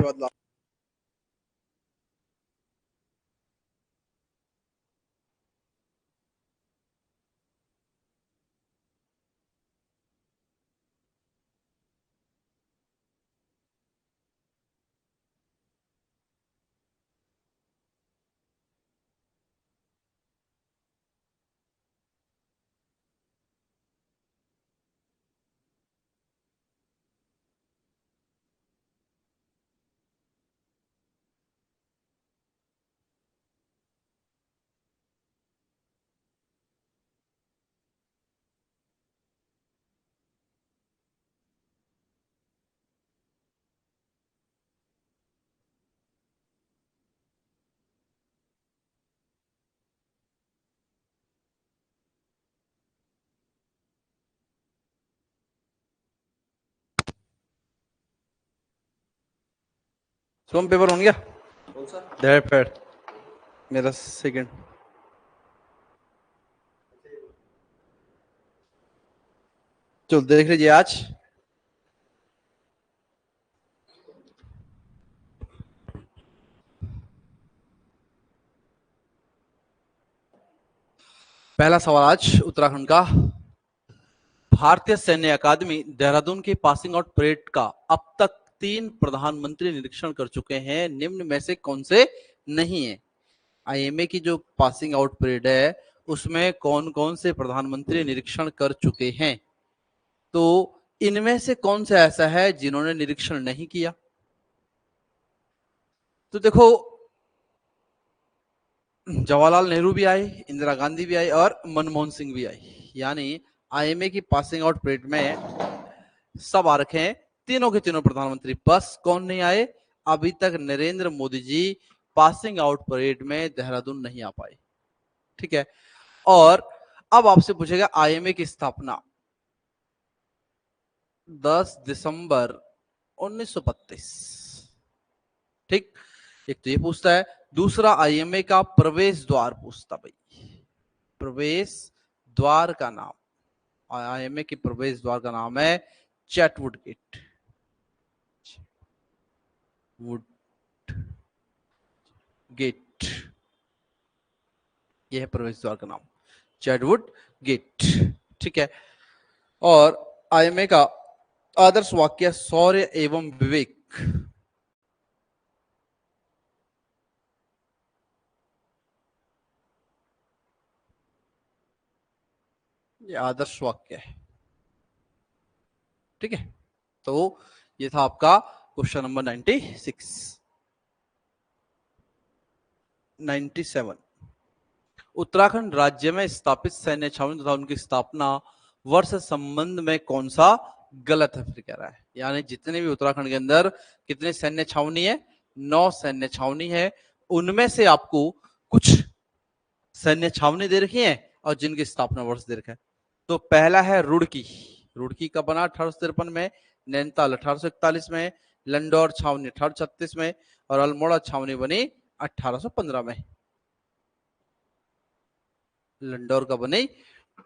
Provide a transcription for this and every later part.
उसके बाद सोम पेपर बन गया। कौन सा? दैट मेरा सेकंड। चलो देख लीजिए आज पहला सवाल आज उत्तराखंड का। भारतीय सैन्य अकादमी देहरादून की पासिंग आउट परेड का अब तक 3 प्रधानमंत्री निरीक्षण कर चुके हैं, निम्न में से कौन से नहीं है? आईएमए की जो पासिंग आउट परेड है उसमें कौन कौन से प्रधानमंत्री निरीक्षण कर चुके हैं? तो इनमें से कौन सा ऐसा है जिन्होंने निरीक्षण नहीं किया? तो देखो, जवाहरलाल नेहरू भी आए, इंदिरा गांधी भी आई और मनमोहन सिंह भी आई। यानी आईएमए की पासिंग आउट परेड में सब आ रखे हैं, तीनों के तीनों प्रधानमंत्री। बस कौन नहीं आए? अभी तक Narendra Modi ji passing out parade में देहरादून नहीं आ पाए। ठीक है। और अब आपसे पूछेगा आईएमए की स्थापना 10 दिसंबर 1932। ठीक, एक तो ये पूछता है। दूसरा आईएमए का प्रवेश द्वार पूछता भाई, प्रवेश द्वार का नाम। आईएमए के प्रवेश द्वार का नाम है चैटवुड गेट। वुड गेट, यह है प्रवेश द्वार का नाम, चैटवुड गेट। ठीक है। और आईएमए का आदर्श वाक्य शौर्य एवं विवेक। ये आदर्श वाक्य है। ठीक है। तो ये था आपका क्वेश्चन नंबर 97। उत्तराखंड राज्य में स्थापित सैन्य छावनी तथा उनकी स्थापना वर्ष संबंध में कौन सा गलत है फिर कह रहा है। यानी जितने भी उत्तराखंड के अंदर कितने सैन्य छावनी है? 9 सैन्य छावनी है। उनमें से आपको कुछ सैन्य छावनी दे रखी है और जिनकी स्थापना वर्ष दे रखा है। तो पहला है रुड़की। रुड़की का बना 1853 में, नैनीताल 1841 में, लंडौर छावनी 1836 में और अल्मोड़ा छावनी बनी 1815 में। लंडौर का बनी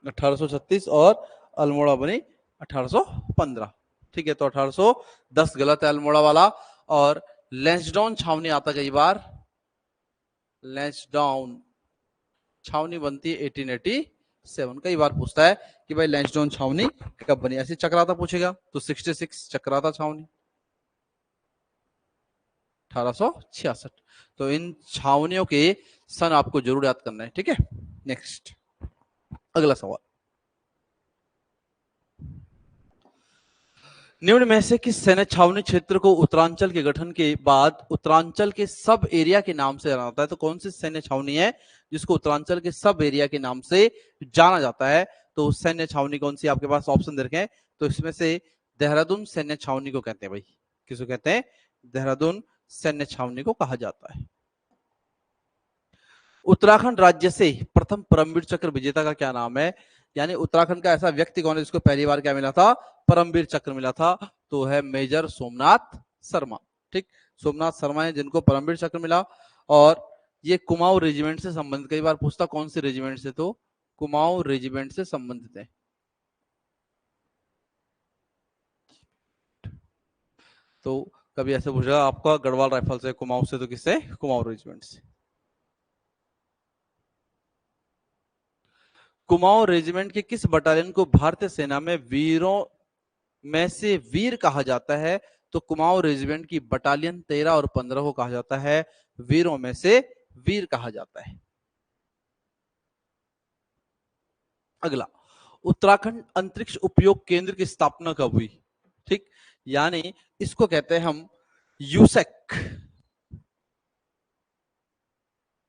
1836 और अल्मोड़ा बनी 1815। ठीक है। तो 1810 गलत है अल्मोड़ा वाला। और लैंसडाउन छावनी आता कई बार, लैंसडाउन छावनी बनती है 1887। कई बार पूछता है कि भाई लैंसडाउन छावनी कब बनी। ऐसे चक्राता पूछेगा तो 66 चक्राता छावनी 1866। तो इन छावनियों के सन आपको जरूर याद करना है। ठीक है। नेक्स्ट, अगला सवाल। निम्न में से किस सैन्य छावनी क्षेत्र को उत्तरांचल के गठन के बाद उत्तरांचल के सब एरिया के नाम से जाना जाता है? तो कौन सी सैन्य छावनी है जिसको उत्तरांचल के सब एरिया के नाम से जाना जाता है? तो सैन्य छावनी कौन सी? आपके पास ऑप्शन दे रखे हैं। तो इसमें से देहरादून सैन्य छावनी को कहते हैं भाई। किसको कहते हैं? देहरादून सैन्य छावनी को कहा जाता है। उत्तराखंड राज्य से प्रथम परमवीर चक्र विजेता का क्या नाम है? यानी उत्तराखंड का ऐसा व्यक्ति कौन है जिसको पहली बार क्या मिला था? परमवीर चक्र मिला था। तो है मेजर सोमनाथ शर्मा। ठीक, सोमनाथ शर्मा है जिनको परमवीर चक्र मिला। और ये कुमाऊं रेजिमेंट से संबंधित, कई बार पूछता कौन से रेजिमेंट से, तो कुमाऊं रेजिमेंट से संबंधित है। तो कभी ऐसे पूछेगा आपका गढ़वाल राइफल से, कुमाऊं से, तो किससे? कुमाऊं रेजिमेंट से। कुमाऊं रेजिमेंट के किस बटालियन को भारतीय सेना में वीरों में से वीर कहा जाता है? तो कुमाऊं रेजिमेंट की बटालियन 13 और 15 को कहा जाता है वीरों में से वीर कहा जाता है। अगला, उत्तराखंड अंतरिक्ष उपयोग केंद्र की स्थापना कब हुई? ठीक, यानी इसको कहते हैं हम यूसेक।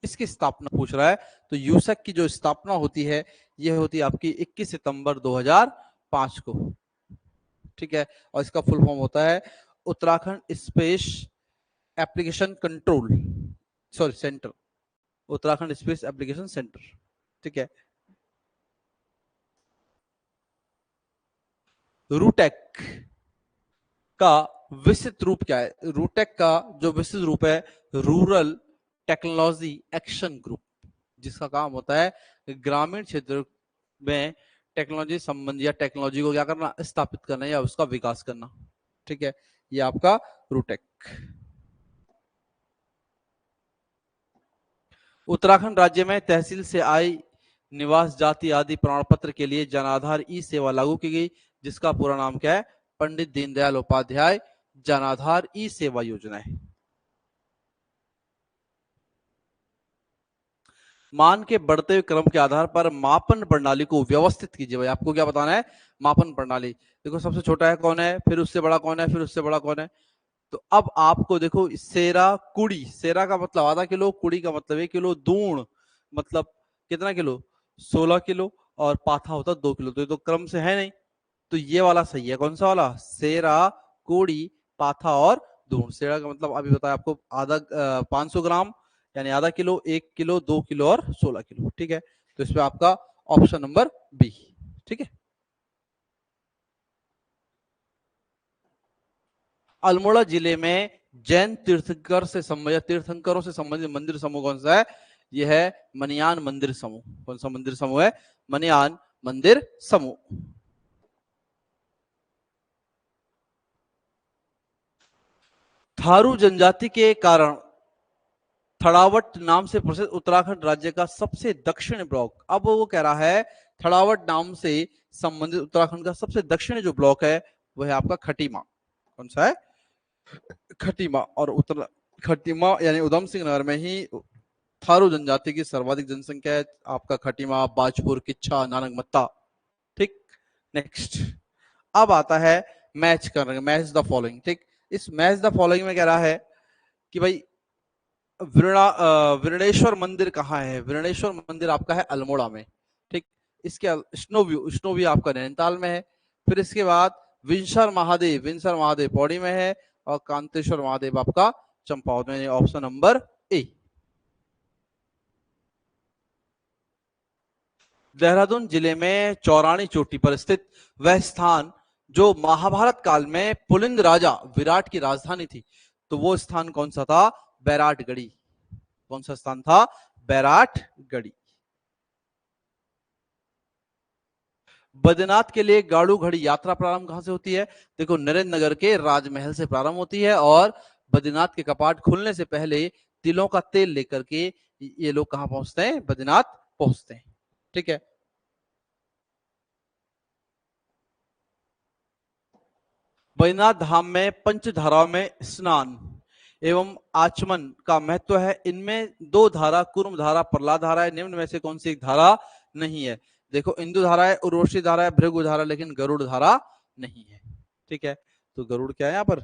इसकी स्थापना पूछ रहा है, तो यूसेक की जो स्थापना होती है यह होती है आपकी 21 सितंबर 2005 को। ठीक है, और इसका फुल फॉर्म होता है Uttarakhand space application control centre, Uttarakhand space application centre. ठीक है, रूटेक का विस्तृत रूप क्या है? रूटेक का जो विस्तृत रूप है, रूरल टेक्नोलॉजी एक्शन ग्रुप, जिसका काम होता है ग्रामीण क्षेत्र में टेक्नोलॉजी संबंधी या टेक्नोलॉजी को क्या करना, स्थापित करना या उसका विकास करना। ठीक है, ये आपका रूटेक। उत्तराखंड राज्य में तहसील से आई निवास जाति आदि प्रमाण पत्र के लिए जन आधार ई सेवा लागू की गई, जिसका पूरा नाम क्या है? पंडित दीनदयाल उपाध्याय जन आधार ई सेवा योजना है। मान के बढ़ते हुए क्रम के आधार पर मापन प्रणाली को व्यवस्थित कीजिए। भाई आपको क्या बताना है? मापन प्रणाली। देखो सबसे छोटा है कौन है, फिर उससे बड़ा कौन है, फिर उससे बड़ा कौन है। तो अब आपको देखो सेरा कुड़ी, सेरा का मतलब आधा किलो, कुड़ी का मतलब 1 किलो, दूण मतलब कितना किलो? 16 किलो, और पाथा होता 2 किलो। तो ये तो क्रम से है नहीं, तो ये वाला सही है। कौन सा वाला? सेरा, कुड़ी, पाथा और दूण। सेरा का मतलब अभी बताया आपको, आधा 500 ग्राम यानी आधा किलो, 1 किलो, 2 किलो और 16 किलो। ठीक है, तो इसमें आपका ऑप्शन नंबर बी। ठीक है, अल्मोड़ा जिले में जैन तीर्थंकर से संबंधित, तीर्थंकरों से संबंधित मंदिर समूह कौन सा है? यह है मनियान मंदिर समूह। कौन सा मंदिर समूह है? मनियान मंदिर समूह। थारू जनजाति के कारण थड़ावट नाम से प्रसिद्ध उत्तराखंड राज्य का सबसे दक्षिणी ब्लॉक, अब वो कह रहा है थड़ावट नाम से संबंधित उत्तराखंड का सबसे दक्षिणी जो ब्लॉक है वह है आपका खटीमा। कौन सा है? खटीमा। और उत्तर खटीमा यानी उधम सिंह नगर में ही थारू जनजाति की सर्वाधिक जनसंख्या है। आपका खटीमा, बाजपुर, किच्छा, नानकमत्ता। ठीक, नेक्स्ट। अब आता है मैच करने, मैच द फॉलोइंग। ठीक, इस मैच द फॉलोइंग में कह रहा है कि भाई विरणेश्वर मंदिर कहाँ है? विरणेश्वर मंदिर आपका है अल्मोड़ा में। ठीक, इसके स्नो व्यू आपका नैनीताल में है। फिर इसके बाद विंसर महादेव पौड़ी में है, और कांतेश्वर महादेव आपका चंपावत में। Option number A. देहरादून जिले में चौरानी चोटी पर स्थित वह स्थान जो महाभारत काल में पुलिंद राजा विराट की राजधानी थी, तो वो स्थान कौन सा था? बैराटगढ़ी। कौन सा स्थान था? बैराटगढ़ी। बद्रीनाथ के लिए गाड़ू घड़ी यात्रा प्रारंभ कहां से होती है? देखो नरेंद्र नगर के राजमहल से प्रारंभ होती है, और बद्रीनाथ के कपाट खुलने से पहले तिलों का तेल लेकर के ये लोग कहां पहुंचते हैं? बद्रीनाथ पहुंचते हैं। ठीक है, बद्रीनाथ धाम में पंचधाराओं में स्नान एवं आचमन का महत्व है। इनमें 2 धारा, कुर्म धारा, प्रहलाद धारा है। निम्न में से कौन सी एक धारा नहीं है? देखो इंदु धारा है, उर्वशी धारा है, भृगु धारा, लेकिन गरुड़ धारा नहीं है। ठीक है, तो गरुड़ क्या है यहाँ पर?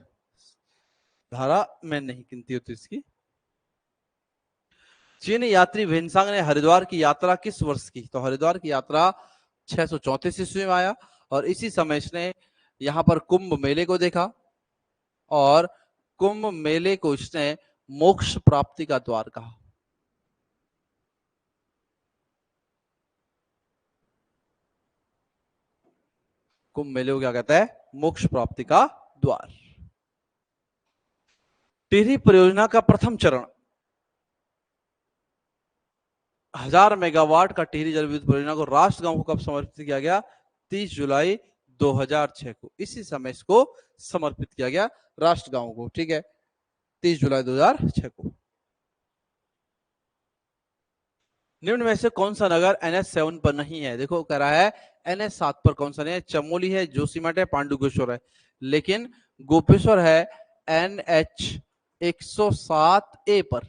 धारा में नहीं गिनती होती इसकी। चीनी यात्री वेनसांग ने हरिद्वार की यात्रा किस वर्ष की? तो हरिद्वार की यात्रा 634 ईस्वी में आया, और इसी समय इसने यहाँ पर कुंभ मेले को देखा, और कुंभ मेले को इसने मोक्ष प्राप्ति का द्वार कहा। कुंभ मेले को क्या कहता है? मोक्ष प्राप्ति का द्वार। टिहरी परियोजना का प्रथम चरण 1000 मेगावाट का टिहरी जल विद्युत परियोजना को राष्ट्रगांव को कब समर्पित किया गया? 30 जुलाई 2006 को। इसी समय इसको समर्पित किया गया राष्ट्रगांव को। ठीक है, 30 जुलाई 2006 को। निम्न में से कौन सा नगर NH7 पर नहीं है? देखो कह रहा है NH7 पर कौन सा नहीं है? चमोली है, जोशीमठ है, पांडुकेश्वर है, लेकिन गोपेश्वर है NH107A पर।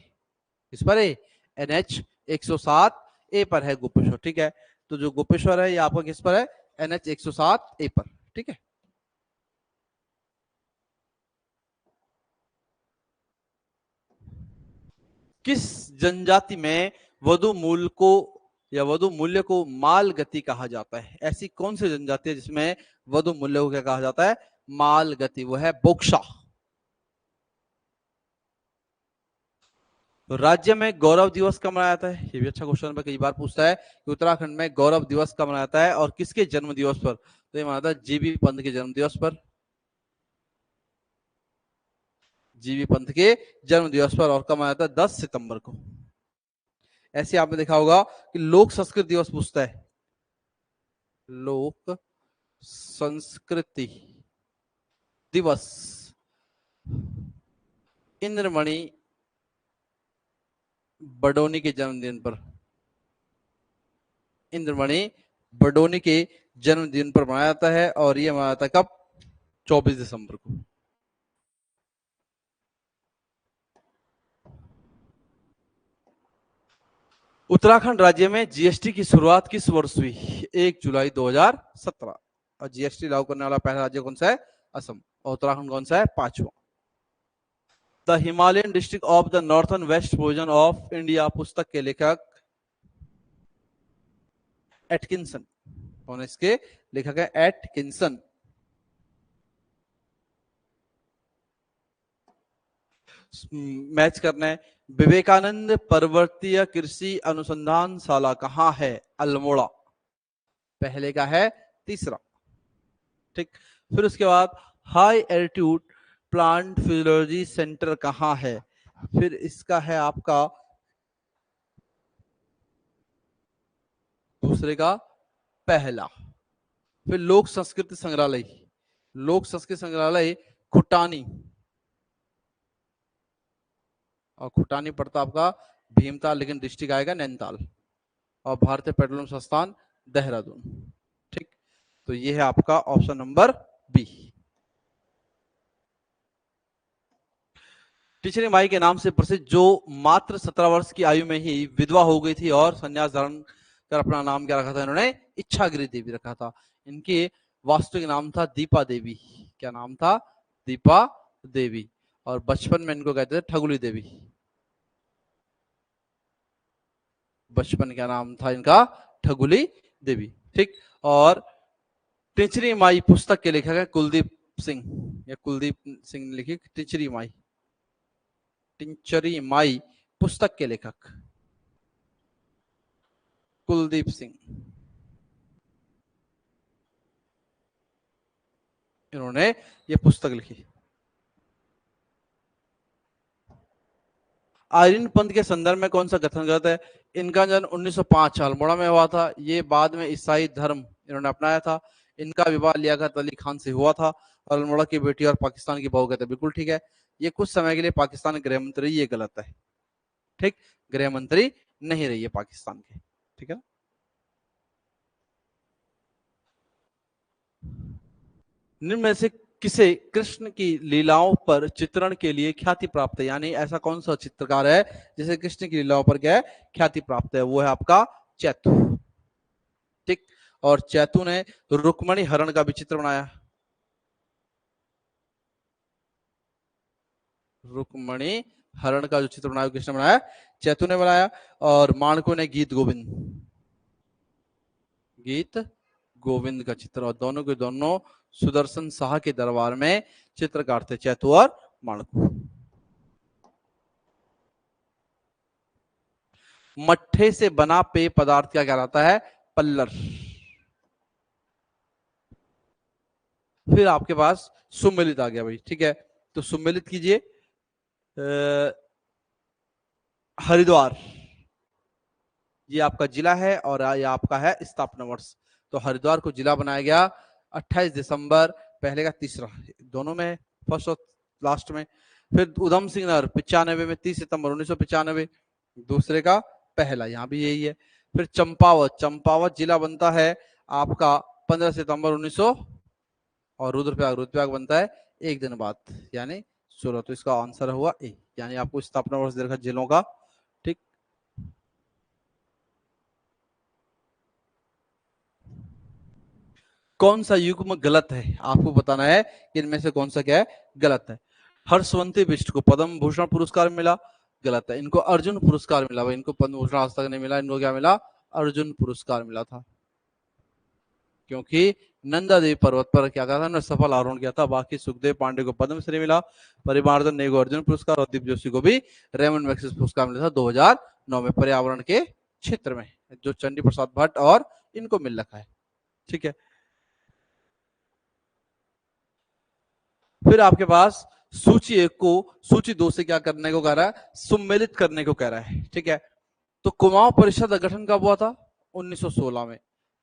किस पर है? NH107A पर है गोपेश्वर। ठीक है, तो जो गोपेश्वर है ये आपका किस पर है? NH107A पर। ठीक है, किस जनजाति में वधु मूल को या वधु मूल्य को माल गति कहा जाता है? ऐसी कौन सी जनजाति है जिसमें वधु मूल्य को क्या कहा जाता है? माल गति। वो है बोक्सा। तो राज्य में गौरव दिवस कब मनाया जाता है? ये भी अच्छा क्वेश्चन है, कई बार पूछता है कि उत्तराखंड में गौरव दिवस कब मनाया जाता है और किसके जन्म दिवस पर? तो ये मनाया जाता है जीबी पंत के जन्म दिवस पर। जीबी पंत के जन्म दिवस पर। और कब मनाया जाता है? 10 सितंबर को। ऐसे आपने देखा होगा कि लोक संस्कृत दिवस पूछता है। लोक संस्कृति दिवस इंद्रमणि बडोनी के जन्मदिन पर। इंद्रमणि बडोनी के जन्मदिन पर मनाया जाता है और यह मनाया जाता है कब? 24 दिसंबर को। उत्तराखंड राज्य में जीएसटी की शुरुआत किस वर्ष हुई? 1 जुलाई 2017। और जीएसटी लागू करने वाला पहला राज्य कौन सा है? असम। और उत्तराखंड कौन सा है? 5वां। The Himalayan district of the northern west portion of India पुस्तक के लेखक एटकिंसन। कौन है इसके लेखक? है एटकिंसन। मैच करना है। विवेकानंद पर्वतीय कृषि अनुसंधानशाला कहाँ है? अल्मोड़ा। पहले का है तीसरा। ठीक, फिर उसके बाद high altitude plant physiology centre कहाँ है? फिर इसका है आपका दूसरे का पहला। फिर लोक संस्कृति संग्रहालय, लोक संस्कृति संग्रहालय खुटानी। और खुटानी पड़ता आपका भीमताल, लेकिन डिस्ट्रिक्ट आएगा नैनीताल। और भारतीय पेट्रोलियम संस्थान देहरादून। ठीक, तो ये है आपका ऑप्शन नंबर बी। टीचरी माई के नाम से प्रसिद्ध जो मात्र 17 वर्ष की आयु में ही विधवा हो गई थी और संन्यास धारण कर अपना नाम क्या रखा था इन्होंने? इच्छागिरी देवी रखा था। इनके वास्तविक नाम था दीपा देवी। क्या नाम था? दीपा देवी। और बचपन में इनको कहते थे ठगुली देवी। बचपन का नाम था इनका ठगुली देवी। ठीक, और टिचरी माई पुस्तक के लेखक है कुलदीप सिंह, या कुलदीप सिंह ने लिखी टिचरी माई। टिंचरी माई पुस्तक के लेखक कुलदीप सिंह, इन्होंने ये पुस्तक लिखी। आयरन पंथ के संदर्भ में कौन सा कथन गलत है? इनका जन्म 1905 अल्मोड़ा में हुआ था। ये बाद में ईसाई धर्म इन्होंने अपनाया था। इनका विवाह लियाकत अली खान से हुआ था और अल्मोड़ा की बेटी और पाकिस्तान की बहू कहते हैं। बिल्कुल ठीक है। ये कुछ समय के लिए पाकिस्तान के गृह मंत्री, ये गलत है। ठीक, गृह मंत्री नहीं रही है पाकिस्तान के। ठीक है, निम्न में से किसे कृष्ण की लीलाओं पर चित्रण के लिए ख्याति प्राप्त है? यानी ऐसा कौन सा चित्रकार है जिसे कृष्ण की लीलाओं पर क्या है? ख्याति प्राप्त है। वो है आपका चैतु। ठीक, और चैतु ने रुक्मणी हरण का भी चित्र बनाया। रुक्मणी हरण का जो चित्र बनाया किसने बनाया? चैतु ने बनाया। और माणकों ने गीत गोविंद, गीत गोविंद का चित्र। और दोनों के दोनों सुदर्शन शाह के दरबार में चित्रकार थे, चैतु और माणकू। मट्ठे से बना पेय पदार्थ क्या कहलाता है? पल्लर। फिर आपके पास सुमेलित आ गया भाई। ठीक है, तो सुमेलित कीजिए। हरिद्वार ये आपका जिला है और ये आपका है स्थापना वर्ष। तो हरिद्वार को जिला बनाया गया 28 दिसंबर, पहले का तीसरा, दोनों में फर्स्ट और लास्ट में। फिर उधम सिंह नगर 95 में 30 सितंबर 1995, दूसरे का पहला, यहाँ भी यही है। फिर चंपावत, चंपावत जिला बनता है आपका 15 सितंबर 1900, और रुद्रप्रयाग, रुद्रप्रयाग बनता है एक दिन बाद, यानी 16। तो इसका आंसर हुआ ए, यानी आपको स्थापना वर्ष देखा जिलों का। ठीक, कौन सा युग्म गलत है, आपको बताना है कि इनमें से कौन सा क्या है गलत है। हर्षवंती बिष्ट को पद्म भूषण पुरस्कार मिला, गलत है। इनको अर्जुन पुरस्कार मिला भाई, इनको पद्म भूषण आज तक नहीं मिला, इनको क्या मिला, अर्जुन पुरस्कार मिला था, क्योंकि नंदा देवी पर्वत पर क्या कहा था, उन्होंने सफल आरोहण किया था। बाकी सुखदेव पांडे को पद्मश्री मिला, परिवारधन ने को अर्जुन पुरस्कार, और दीप जोशी को भी रेमंड मैग्सेसे पुरस्कार मिला था 2009 में पर्यावरण के क्षेत्र में, जो चंडी प्रसाद भट्ट और इनको मिल रखा है। ठीक है, फिर आपके पास सूची 1 को सूची 2 से क्या करने को कह रहा है, सम्मिलित करने को कह रहा है। ठीक है, तो कुमाऊं परिषद का गठन कब हुआ था, 1916 में।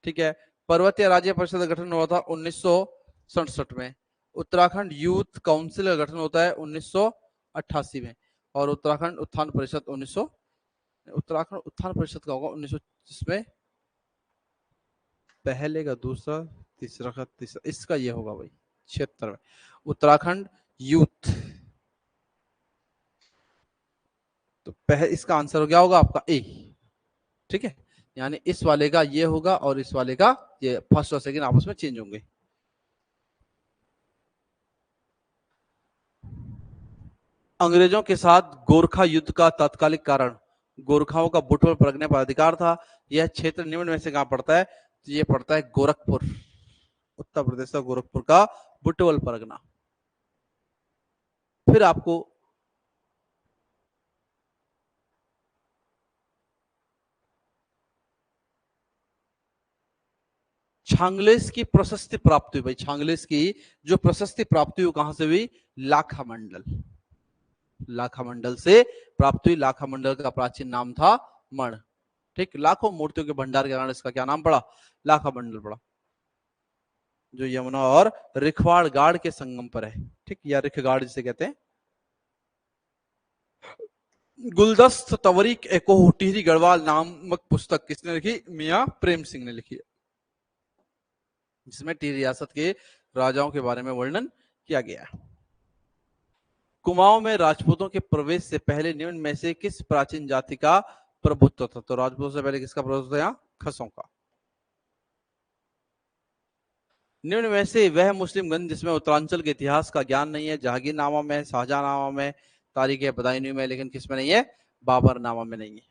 ठीक है, पर्वतीय राज्य परिषद का गठन हुआ था 1967 में। उत्तराखंड यूथ काउंसिल का गठन होता है 1988 में, और उत्तराखंड उत्थान परिषद उत्तराखंड उत्थान परिषद का होगा 1900, जिसमें पहले का दूसरा, तीसरा का तीसरा, इसका ये होगा भाई 76 में। उत्तराखंड यूथ, तो पहले इसका आंसर हो गया होगा आपका ए। ठीक है, यानी इस वाले का ये होगा और इस वाले का ये, फर्स्ट और सेकंड आपस में चेंज होंगे। अंग्रेजों के साथ गोरखा युद्ध का तात्कालिक कारण, गोरखाओं का बुटवल परगने पर अधिकार था। यह क्षेत्र निम्न में से कहां पड़ता है, तो ये पड़ता है गोरखपुर, उत्तर प्रदेश का गोरखपुर का बुटवल परगना। फिर आपको छांगलेस की प्रशस्ति प्राप्त हुई भाई, छांगलेस की जो प्रशस्ति प्राप्त हुई कहां से हुई, लाखा मंडल, लाखा मंडल से प्राप्त हुई। लाखा मंडल का प्राचीन नाम था मण। ठीक, लाखों मूर्तियों के भंडार के कारण इसका क्या नाम पड़ा, लाखा मंडल पड़ा, जो यमुना और रिखवाड़ गाड़ के संगम पर है। ठीक, या रिखगाड़ जिसे कहते हैं। गुलदस्त तवरीक एकोह टिहरी गढ़वाल नामक पुस्तक किसने लिखी, मियां प्रेम सिंह ने लिखी है, जिसमें टिहरी रियासत के राजाओं के बारे में वर्णन किया गया है। कुमाऊं में राजपूतों के प्रवेश से पहले निम्न में से किस प्राचीन जाति का प्रभुत्व था, तो राजपूतों से पहले किसका प्रभुत्व था, यहाँ खसों का। निम्न में से वह मुस्लिम ग्रंथ जिसमें उत्तरांचल के इतिहास का ज्ञान नहीं है, जहांगीरनामा में, शाहजहांनामा में, तारीख बदायूनी में, लेकिन किसमें नहीं है, बाबरनामा में नहीं है।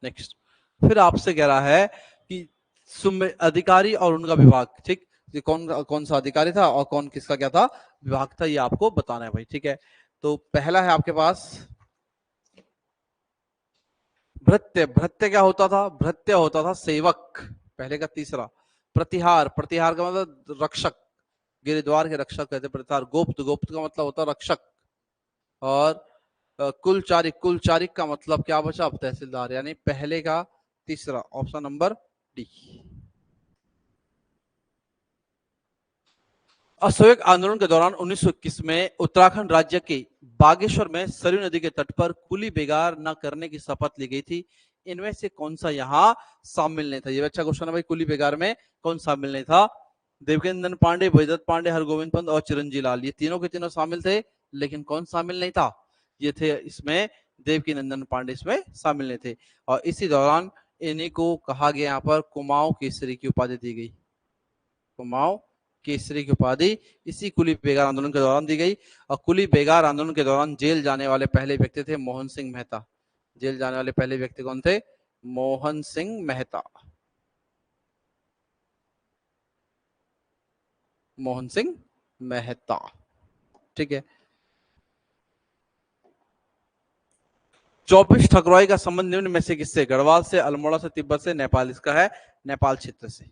नेक्स्ट, फिर आपसे कह रहा है कि अधिकारी और उनका विभाग। ठीक, कौन कौन सा अधिकारी था और कौन किसका क्या था विभाग था, ये आपको बताना है भाई। ठीक है, तो पहला है आपके पास भृत्य। भृत्य क्या होता था, भृत्य होता था सेवक, पहले का तीसरा। प्रतिहार, प्रतिहार का मतलब रक्षक, गिरिद्वार के रक्षक कहते प्रतिहार। गोप्त, गोप्त का मतलब होता रक्षक। और कुलचारिक, कुलचारिक का मतलब क्या बचा, अब तहसीलदार, यानी पहले का तीसरा, ऑप्शन नंबर डी। असहयोग आंदोलन के दौरान 1921 में उत्तराखंड राज्य के बागेश्वर में सरयू नदी के तट पर कुली बेगार न करने की शपथ ली गई थी। इनमें से कौन सा यहाँ शामिल नहीं था, ये अच्छा क्वेश्चन है भाई। कुली बेगार में कौन शामिल नहीं था, देवकीनंदन पांडे, बैजनाथ पांडे, हरगोविंद पंत और चिरंजी लाल, ये तीनों के तीनों शामिल थे, लेकिन कौन शामिल नहीं था, ये थे इसमें देवकीनंदन पांडे इसमें शामिल नहीं थे। और इसी दौरान इन्हीं को कहा गया, यहाँ पर कुमाऊं केसरी की उपाधि दी गई, कुमाऊं केसरी की उपाधि इसी कुली बेगार आंदोलन के दौरान दी गई। और कुली बेगार आंदोलन के दौरान जेल जाने वाले पहले व्यक्ति थे मोहन सिंह मेहता। जेल जाने वाले पहले व्यक्ति कौन थे, मोहन सिंह मेहता, मोहन सिंह मेहता। ठीक है, 24 ठकुराई का संबंध निम्न में से किससे, गढ़वाल से, अल्मोड़ा से, तिब्बत से, नेपाल, इसका है नेपाल क्षेत्र से।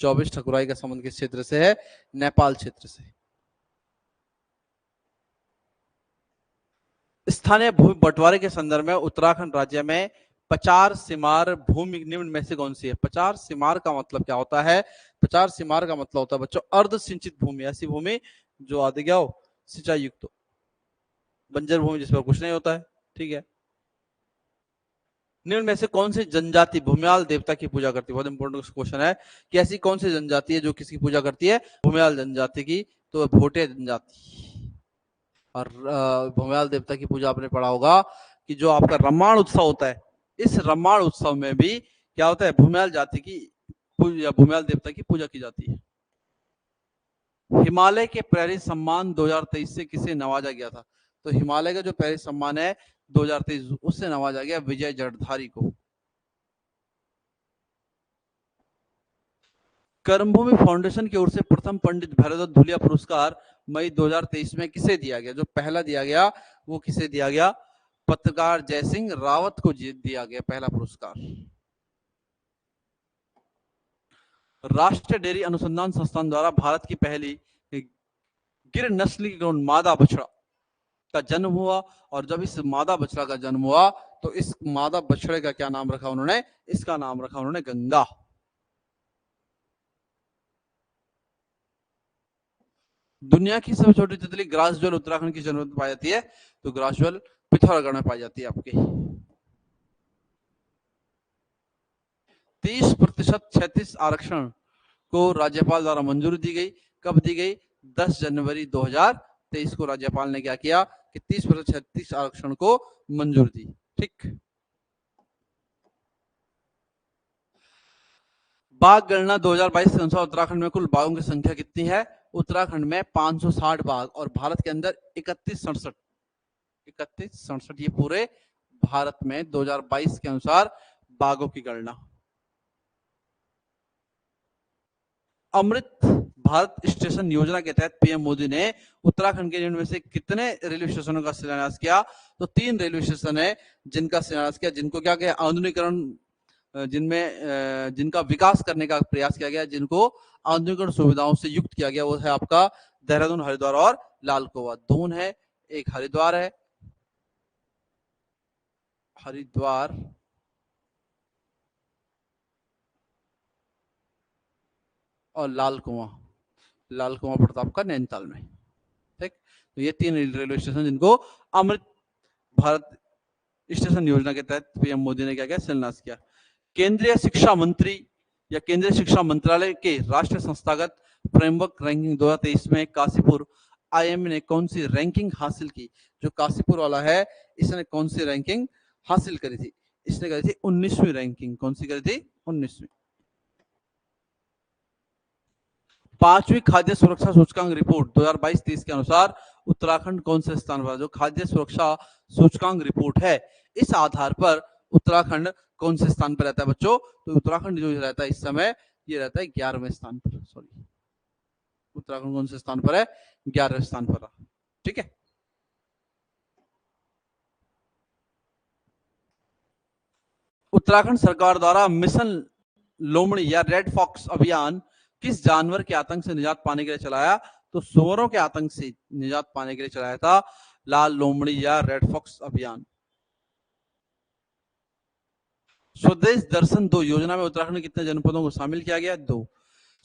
24 ठकुराई का संबंध किस क्षेत्र से है, नेपाल क्षेत्र से। स्थानीय भूमि बंटवारे के संदर्भ में उत्तराखंड राज्य में पचार सिमार भूमि निम्न में से कौन सी है? पचार सिमार का मतलब क्या होता है? पचार सिमार का मतलब होता है बच्चों अर्ध सिंचित भूमि, ऐसी भूमि जो आदि क्या हो, सिंचाई युक्त हो, बंजर भूमि जिस पर कुछ नहीं होता है। ठीक है, निम्न में से कौन सी जनजाति भूमियाल देवता की पूजा करती है? बहुत इंपॉर्टेंट क्वेश्चन है कि ऐसी कौन सी जनजाति है जो किसकी पूजा करती है? भूमियाल जनजाति की। तो भोटे जनजाति। और भूमियाल देवता की पूजा आपने पढ़ा होगा कि जो आपका रम्माण उत्सव होता है, इस रम्माण उत्सव में भी क्या होता है? भूमियाल जाति की पूजा, भूमियाल देवता की पूजा की जाती है। हिमालय के प्रहरी सम्मान 2023 से किसे नवाजा गया था? तो हिमालय का जो प्रहरी सम्मान है 2023 उससे नवाजा गया विजय जड़धारी को। कर्मभूमि फाउंडेशन की ओर से प्रथम पंडित भैरवदत्त धुलिया पुरस्कार मई 2023 में किसे दिया गया? जो पहला दिया गया वो किसे दिया गया? पत्रकार जयसिंह रावत को दिया गया पहला पुरस्कार। राष्ट्रीय डेयरी अनुसंधान संस्थान द्वारा भारत की पहली गिर नस्ल की मादा बछड़ा का जन्म हुआ, और जब इस मादा बछड़ा का जन्म हुआ तो इस मादा बछड़े का क्या नाम रखा उन्होंने? इसका नाम रखा उन्होंने गंगा। दुनिया की सबसे छोटी तितली ग्रासजल उत्तराखंड की जन्नत में पाई जाती है? तो ग्रासजल पिथौरागढ़ में पाई जाती है आपके। 30% 36 आरक्षण को राज्यपाल द्वारा मंजूरी दी गई। कब दी गई? 10 जनवरी 2023 को राज्यपाल ने क्या किया कि 30% 36 आरक्षण को मंजूरी दी। ठीक, बाघ गणना 2022 के अनुसार उत्तराखंड में कुल बाघों की संख्या कितनी है? उत्तराखंड में 560 बाघ, और भारत के अंदर 3167 ये पूरे भारत में 2022 के अनुसार बाघों की गणना। अमृत भारत स्टेशन योजना के तहत पीएम मोदी ने उत्तराखंड के निम्न में से कितने रेलवे स्टेशनों का शिलान्यास किया? तो 3 रेलवे स्टेशन है जिनका शिलान्यास किया, जिनको क्या किया? आधुनिकीकरण, जिनमें जिनका विकास करने का प्रयास किया गया, जिनको आधुनिकीकरण सुविधाओं से युक्त किया गया। वो है आपका देहरादून, हरिद्वार और लाल कुआं। दून है, एक हरिद्वार है, हरिद्वार और लाल कुआं। लाल कुआं पड़ता आपका नैनीताल में। ठीक, तो ये 3 रेलवे स्टेशन जिनको अमृत भारत स्टेशन योजना के तहत पीएम मोदी ने क्या किया? शिलान्यास किया। केंद्रीय शिक्षा मंत्री या केंद्रीय शिक्षा मंत्रालय के राष्ट्रीय संस्थागत फ्रेमवर्क रैंकिंग 2023 में काशीपुर आईएम ने कौन सी रैंकिंग हासिल की? जो काशीपुर वाला है इसने कौन सी रैंकिंग हासिल करी थी? इसने करी थी 19वीं रैंकिंग। कौन सी करी थी? 19वीं। 5वीं खाद्य सुरक्षा सूचकांक रिपोर्ट 2022-23 के अनुसार उत्तराखंड कौन से स्थान पर? जो खाद्य सुरक्षा सूचकांक रिपोर्ट है इस आधार पर उत्तराखंड कौन से स्थान पर रहता है बच्चों? तो उत्तराखंड जो रहता है इस समय ये रहता है 11वें स्थान पर। सॉरी, उत्तराखंड कौन से स्थान पर है? 11वें स्थान पर। ठीक है, उत्तराखंड सरकार द्वारा मिशन लोमड़ी या रेड फॉक्स अभियान किस जानवर के आतंक से निजात पाने के लिए चलाया? तो सुअरों के आतंक से निजात पाने के लिए चलाया था लाल लोमड़ी या रेड फॉक्स अभियान। स्वदेश दर्शन 2 योजना में उत्तराखंड के कितने जनपदों को शामिल किया गया? 2।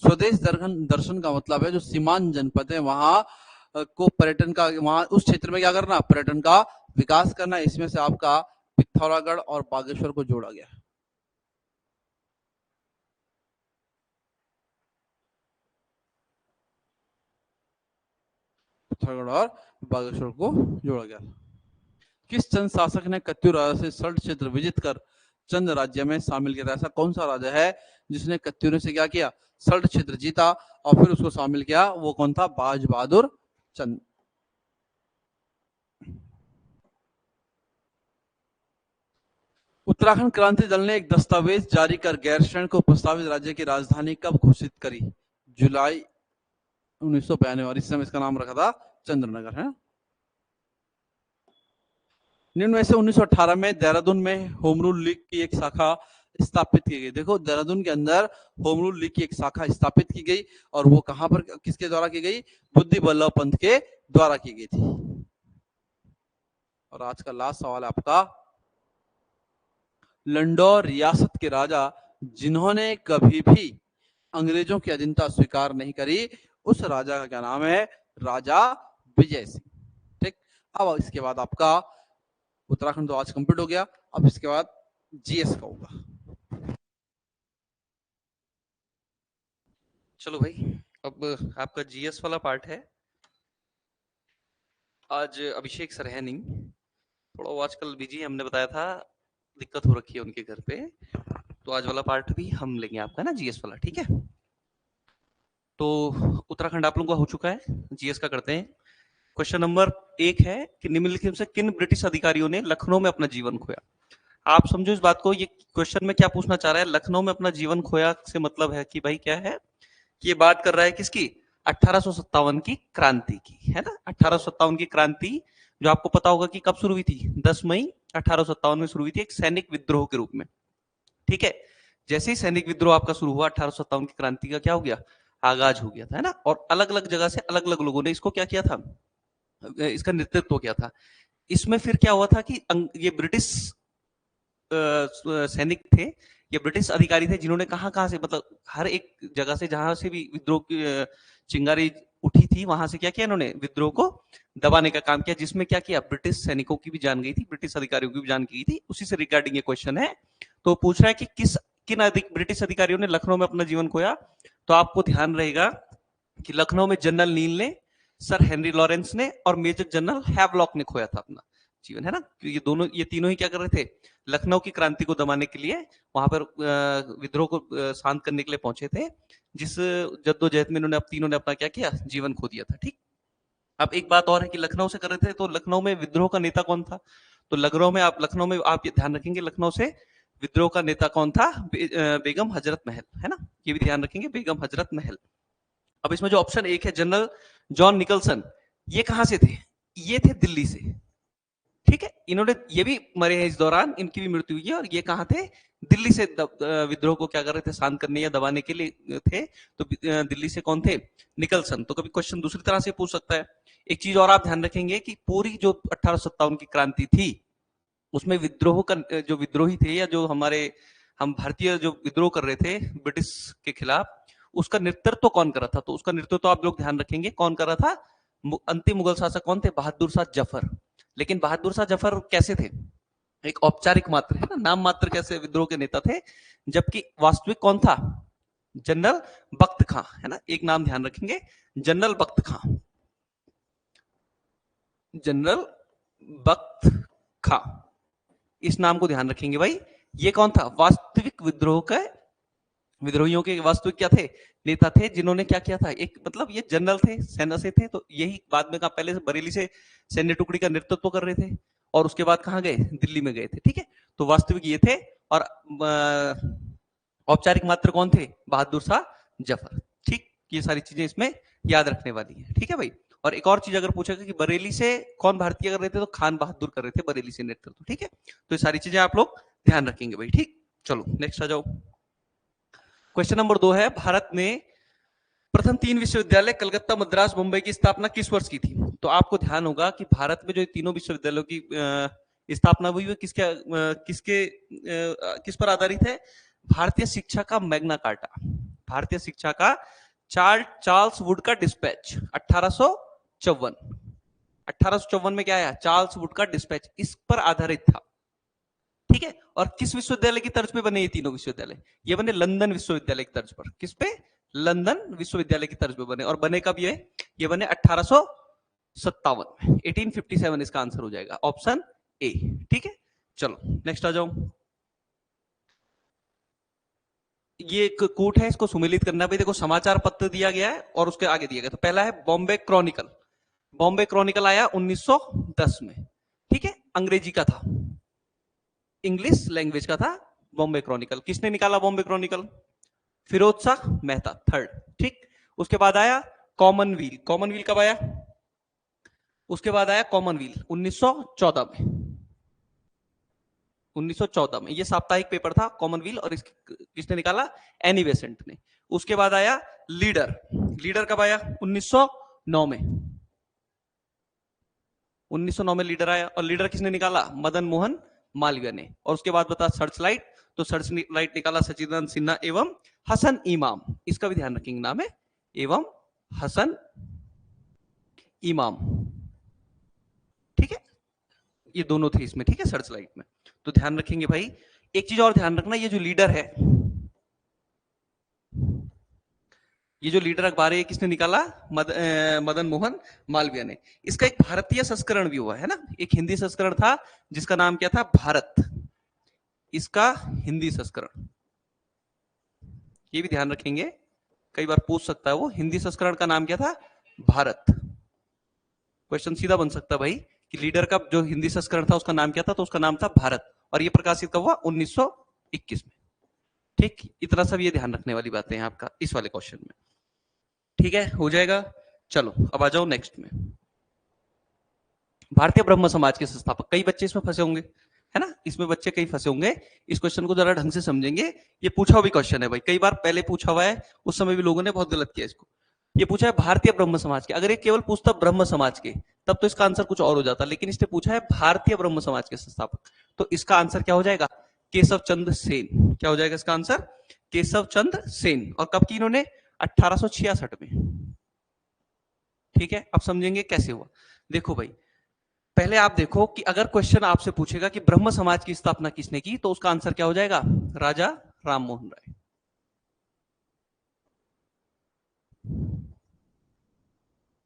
स्वदेश दर्शन का मतलब है जो सीमांत जनपद है वहां को पर्यटन का, वहां उस क्षेत्र में क्या करना? पर्यटन का विकास करना। इसमें से आपका पिथौरागढ़ और बागेश्वर को जोड़ा गया। पिथौरागढ़ और बागेश्वर को जोड़ा गया। किस चंद शासक ने कत्यूर राजा से सल्ट क्षेत्र विजित कर चंद राज्य में शामिल किया था? ऐसा कौन सा राजा है जिसने कत्यूरों से क्या किया? सल्ट क्षेत्र जीता और फिर उसको शामिल किया? वो कौन था? बाज बहादुर चंद। उत्तराखंड क्रांति दल ने एक दस्तावेज जारी कर गैरसैंण को प्रस्तावित राज्य की राजधानी कब घोषित करी? जुलाई 1992, और इस समय इसका नाम रखा था चंद्रनगर है। निम्न में से 1918 में देहरादून में होम रूल लीग की एक शाखा स्थापित की गई। देखो देहरादून के अंदर होम रूल लीग की एक शाखा स्थापित की गई, और वो कहां पर, किसके द्वारा की गई? बुद्धि बल्लभ पंत के द्वारा की गई थी। और आज का लास्ट सवाल है आपका, लंडौर रियासत के राजा जिन्होंने कभी भी अंग्रेजों की अधीनता स्वीकार नहीं करी, उस राजा का क्या नाम है? राजा विजय सिंह। ठीक, अब इसके बाद आपका उत्तराखंड तो आज कंप्लीट हो गया। अब इसके बाद जीएस का होगा। चलो भाई, अब आपका जीएस वाला पार्ट है। आज अभिषेक सर है नहीं, थोड़ा वो आजकल बिजी है, हमने बताया था, दिक्कत हो रखी है उनके घर पे, तो आज वाला पार्ट भी हम लेंगे आपका ना, जीएस वाला। ठीक है, तो उत्तराखंड आप लोगों का हो चुका है, जीएस का करते हैं। क्वेश्चन नंबर 1 है कि निम्नलिखित में से किन ब्रिटिश अधिकारियों ने लखनऊ में अपना जीवन खोया? आप समझो इस बात को, ये क्वेश्चन में क्या पूछना चाह रहा है, लखनऊ में अपना जीवन खोया से मतलब है कि भाई क्या है, ये बात कर रहा है किसकी? 1857 की क्रांति की, है ना। 1857 की क्रांति जो आपको पता होगा कि कब शुरू हुई थी? 10 मई 1857 में शुरू हुई थी, एक सैनिक विद्रोह के रूप में। ठीक है, जैसे ही सैनिक विद्रोह आपका शुरू हुआ, 1857 की क्रांति का क्या हो गया? आगाज हो गया था, है ना। और अलग अलग जगह से अलग अलग लोगों ने इसको क्या किया था, इसका नेतृत्व किया था। इसमें फिर क्या हुआ था कि ये ब्रिटिश सैनिक थे, ये ब्रिटिश अधिकारी थे, जिन्होंने कहां कहां से, मतलब हर एक जगह से जहां से भी विद्रोह की चिंगारी उठी थी, वहां से क्या किया इन्होंने? विद्रोह को दबाने का काम किया, जिसमें क्या किया? ब्रिटिश सैनिकों की भी जान गई थी, ब्रिटिश अधिकारियों की भी जान गई थी। उसी से रिगार्डिंग ये क्वेश्चन है। तो पूछ रहा है कि किन ब्रिटिश अधिकारियों ने लखनऊ में अपना जीवन खोया? तो आपको ध्यान रहेगा कि लखनऊ में जनरल नील ने, सर हेनरी लॉरेंस ने और मेजर जनरल हैवलॉक ने खोया था अपना जीवन, है ना। ये दोनों, ये तीनों ही क्या कर रहे थे? लखनऊ की क्रांति को दबाने के लिए, वहां पर विद्रोह को शांत करने के लिए पहुंचे थे, जिस जद्दोजहद में इन्होंने तीनों ने अपना क्या किया? जीवन खो दिया था। ठीक, अब एक बात और है कि लखनऊ से कर रहे थे, तो लखनऊ में विद्रोह का नेता कौन था? तो लखनऊ में आप ये ध्यान रखेंगे, लखनऊ से विद्रोह का नेता कौन था? बेगम हजरत महल, है ना, ये भी ध्यान रखेंगे, बेगम हजरत महल। अब इसमें जो ऑप्शन 1 है, जनरल जॉन निकलसन, ये कहां से थे? ये थे दिल्ली से। ठीक है, इन्होंने, ये भी मरे हैं इस दौरान, इनकी भी मृत्यु हुई है, और ये कहां थे? दिल्ली से विद्रोह को क्या कर रहे थे? शांत करने या दबाने के लिए थे। तो दिल्ली से कौन थे? निकलसन। तो कभी क्वेश्चन दूसरी तरह से पूछ सकता है। एक चीज और आप ध्यान रखेंगे कि पूरी जो 1857 की क्रांति थी, उसमें विद्रोह का, जो विद्रोही थे या जो हमारे, हम भारतीय जो विद्रोह कर रहे थे ब्रिटिश के खिलाफ, उसका नेतृत्व कौन कर रहा था? तो उसका नेतृत्व तो आप लोग ध्यान रखेंगे कौन कर रहा था? अंतिम मुगल शासक कौन थे? बहादुर शाह जफर। लेकिन बहादुर शाह जफर कैसे थे? एक औपचारिक मात्र, है ना, नाम मात्र कैसे विद्रोह के नेता थे, जबकि वास्तविक कौन था? जनरल बख्त खां, है ना। एक नाम ध्यान रखेंगे, जनरल बख्त खां, जनरल बख्त खां, इस नाम को ध्यान रखेंगे भाई। ये कौन था? वास्तविक विद्रोह का, विद्रोहियों के वास्तविक क्या थे? नेता थे, जिन्होंने क्या किया था? एक, मतलब ये जनरल थे, सेना से थे, तो यही बाद में कहा, पहले से बरेली से सैन्य टुकड़ी का नेतृत्व कर रहे थे, और उसके बाद कहां गए? दिल्ली में गए थे। ठीक है, तो वास्तविक ये थे, और औपचारिक मात्र कौन थे? बहादुर शाह जफर। ठीक, ये सारी चीजें इसमें याद रखने वाली है। ठीक है भाई, और एक और चीज अगर पूछेगा कि बरेली से कौन भारतीय कर रहे थे, तो खान बहादुर कर रहे थे बरेली से नेतृत्व। ठीक है, तो ये सारी चीजें आप लोग ध्यान रखेंगे भाई। ठीक, चलो नेक्स्ट आ जाओ। क्वेश्चन नंबर 2 है, भारत में प्रथम 3 विश्वविद्यालय कलकत्ता, मद्रास, मुंबई की स्थापना किस वर्ष की थी? तो आपको ध्यान होगा कि भारत में जो तीनों विश्वविद्यालयों की स्थापना हुई है, किस पर आधारित है? भारतीय शिक्षा का मैग्ना कार्टा, भारतीय शिक्षा का चार्ल्स वुड का डिस्पैच, 1854 में क्या आया? चार्ल्स वुड का डिस्पैच, इस पर आधारित था। ठीक है, और किस विश्वविद्यालय की तर्ज पे बने ये तीनों विश्वविद्यालय? ये बने लंदन विश्वविद्यालय की तर्ज पर। किस पे? लंदन विश्वविद्यालय की तर्ज पे बने, और बने कब ये बने 1857 में, 1857 इसका आंसर हो जाएगा, ऑप्शन ए। ठीक है, चलो नेक्स्ट आ जाओ। ये एक कोट है, इसको सुमेलित करना भाई। देखो, समाचार पत्र दिया गया है और उसके आगे दिया गया, तो पहला है बॉम्बे क्रॉनिकल। बॉम्बे क्रॉनिकल आया 1910 में। ठीक है, अंग्रेजी का था, इंग्लिश लैंग्वेज का था बॉम्बे क्रॉनिकल। किसने निकाला बॉम्बे क्रॉनिकल? फिरोज शाह मेहता, थर्ड। ठीक, उसके बाद आया कॉमनवील। कॉमनवील कब आया? उसके बाद आया कॉमनवील 1914 में। 1914 में ये साप्ताहिक पेपर था कॉमनवील, और किसने निकाला? एनी बेसेंट ने। उसके बाद आया लीडर। लीडर कब आया? 1909 में। 1909 में लीडर आया, और लीडर किसने निकाला? मदन मोहन मालवीय ने। और उसके बाद बता सर्च लाइट, तो सर्च लाइट निकाला सच्चिदानंद सिन्हा एवं हसन इमाम, इसका भी ध्यान रखेंगे नाम है, एवं हसन इमाम, ठीक है, ये दोनों थे इसमें, ठीक है, सर्च लाइट में। तो ध्यान रखेंगे भाई। एक चीज और ध्यान रखना, ये जो लीडर है, ये जो लीडर अखबार है, किसने निकाला? मदन मोहन मालवीय ने। इसका एक भारतीय संस्करण भी हुआ है ना, एक हिंदी संस्करण था जिसका नाम क्या था? भारत, इसका हिंदी संस्करण, ये भी ध्यान रखेंगे, कई बार पूछ सकता है वो, हिंदी संस्करण का नाम क्या था? भारत। क्वेश्चन सीधा बन सकता है भाई कि लीडर का जो हिंदी संस्करण था उसका नाम क्या था? तो उसका नाम था भारत, और ये प्रकाशित कब हुआ? 1921 में, ठीक। इतना सब ये ध्यान रखने वाली बातें हैं आपका इस वाले क्वेश्चन में, ठीक है, हो जाएगा। चलो अब आ जाओ नेक्स्ट में। भारतीय ब्रह्म समाज के संस्थापक, कई बच्चे इसमें फंसे होंगे, है ना, इसमें बच्चे कई फंसे होंगे, इस क्वेश्चन को जरा ढंग से समझेंगे। ये पूछा हुआ भी क्वेश्चन है भाई, कई बार पहले पूछा हुआ है, उस समय भी लोगों ने बहुत गलत किया इसको। ये पूछा है भारतीय ब्रह्म समाज के, अगर ये केवल पूछता ब्रह्म समाज के तब तो इसका आंसर कुछ और हो जाता, लेकिन इसने पूछा है भारतीय ब्रह्म समाज के संस्थापक, तो इसका आंसर क्या हो जाएगा? केशव चंद्र सेन। क्या हो जाएगा इसका आंसर? केशव चंद्र सेन। और कब की इन्होंने? 1866 में, ठीक है। अब समझेंगे कैसे हुआ। देखो भाई, पहले आप देखो कि अगर क्वेश्चन आपसे पूछेगा कि ब्रह्म समाज की स्थापना किसने की, तो उसका आंसर क्या हो जाएगा? राजा राममोहन राय।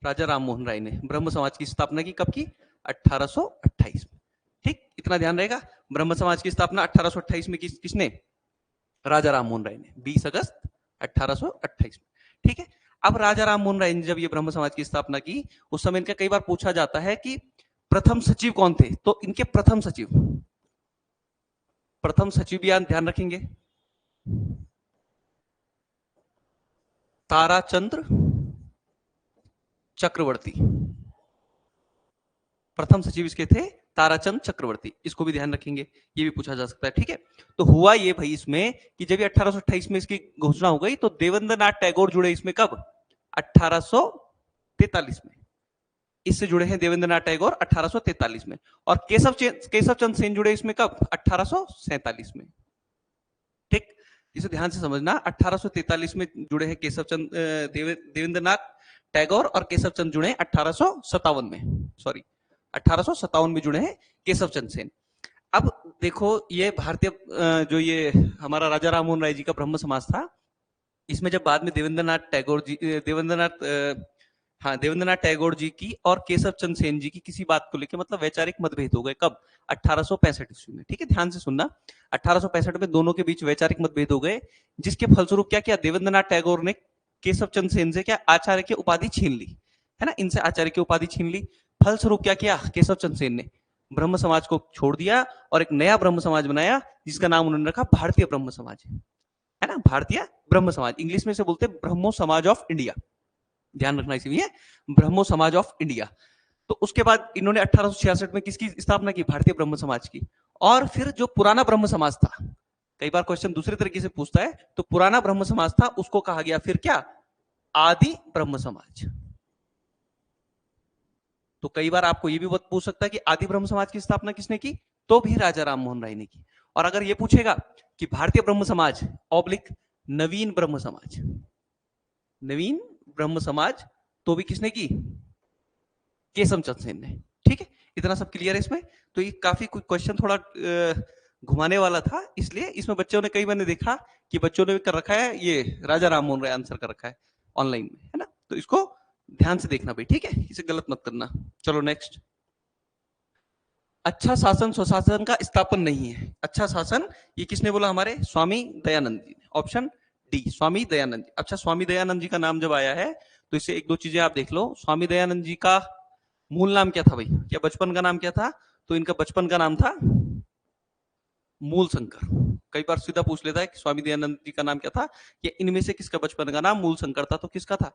राजा राममोहन राय ने ब्रह्म समाज की स्थापना की, कब की? 1828 में, ठीक, इतना ध्यान रहेगा। ब्रह्म समाज की स्थापना 1828 में किसने? राजा राममोहन राय ने, 20 अगस्त 1828 में, ठीक है। अब राजा राममोहन राय ने जब ये ब्रह्म समाज की स्थापना की, उस समय इनका कई बार पूछा जाता है कि प्रथम सचिव कौन थे, तो इनके प्रथम सचिव भी ध्यान रखेंगे, ताराचंद्र चक्रवर्ती। प्रथम सचिव इसके थे ताराचंद चक्रवर्ती, इसको भी ध्यान रखेंगे, ये भी पूछा जा सकता है, ठीक है। तो हुआ ये भाई इसमें कि जब ये 1828 में इसकी घोषणा हो गई, तो देवेंद्रनाथ टैगोर जुड़े इसमें कब? 1843 में, इससे जुड़े हैं देवेंद्रनाथ टैगोर 1843 में। और केशव चंद्र सेन जुड़े इसमें कब? 1847 में, ठीक। इसे ध्यान से समझना, 1843 में जुड़े हैं केशव चंद्र देवेंद्रनाथ टैगोर, और केशव चंद्र जुड़े 1857 में, सॉरी 1857 में जुड़े हैं केशव चंद्र सेन। अब देखो, ये भारतीय जो ये हमारा राजा राममोहन राय जी का ब्रह्म समाज था, इसमें जब बाद में देवेंद्रनाथ टैगोर जी की और केशव चंद्र सेन जी की किसी बात को लेकर मतलब वैचारिक मतभेद हो गए, कब? 1865 ईस्वी में, ठीक है, ध्यान से सुनना। 1865 में दोनों के बीच वैचारिक मतभेद हो गए, जिसके फलस्वरूप क्या किया? देवेंद्रनाथ टैगोर ने केशव चंद्र सेन से क्या? आचार्य की उपाधि छीन ली, है ना, इनसे आचार्य की उपाधि छीन ली। फलस्वरूप क्या किया केशव चंद्र सेन ने? ब्रह्म समाज को छोड़ दिया और एक नया ब्रह्म समाज बनाया, जिसका नाम उन्होंने रखा भारतीय ब्रह्म समाज, है ना, भारतीय ब्रह्म समाज। इंग्लिश में से बोलते हैं ब्रह्मो समाज ऑफ इंडिया, ध्यान रखना इसलिए ब्रह्मो समाज ऑफ इंडिया। तो उसके बाद इन्होंने 1866 में किसकी स्थापना की? भारतीय ब्रह्म समाज की। और फिर जो पुराना ब्रह्म समाज था, कई बार क्वेश्चन दूसरे तरीके से पूछता है, तो पुराना ब्रह्म समाज था उसको कहा गया फिर क्या? आदि ब्रह्म समाज। तो कई बार आपको यह भी पूछ सकता है कि आदि ब्रह्म समाज की स्थापना किसने की? तो भी राजा राममोहन राय ने की। और अगर यह पूछेगा कि भारतीय ब्रह्म समाज ऑब्लिक नवीन ब्रह्म समाज, नवीन ब्रह्म समाज, तो भी किसने की? केशव चंद्र सेन ने, ठीक है। इतना सब क्लियर है इसमें। तो ये काफी क्वेश्चन थोड़ा घुमाने वाला था, इसलिए इसमें बच्चों ने, कई मैंने देखा कि बच्चों ने कर रखा है ये राजा राममोहन राय आंसर कर रखा है ऑनलाइन में, है ना, तो इसको ध्यान से देखना भाई, ठीक है, इसे गलत मत करना। चलो नेक्स्ट। अच्छा शासन स्वशासन का स्थापन नहीं है। अच्छा शासन ये किसने बोला? हमारे स्वामी दयानंद जी ने, ऑप्शन डी, स्वामी दयानंद जी। अच्छा, स्वामी दयानंद जी का नाम जब आया है तो इससे एक दो चीजें आप देख लो। स्वामी दयानंद जी का मूल नाम क्या था भाई? क्या बचपन का नाम क्या था? तो इनका बचपन का नाम था मूल शंकर। कई बार सीधा पूछ लेता है कि स्वामी दयानंद जी का नाम क्या था, या इनमें से किसका बचपन का नाम मूल शंकर था? तो किसका था?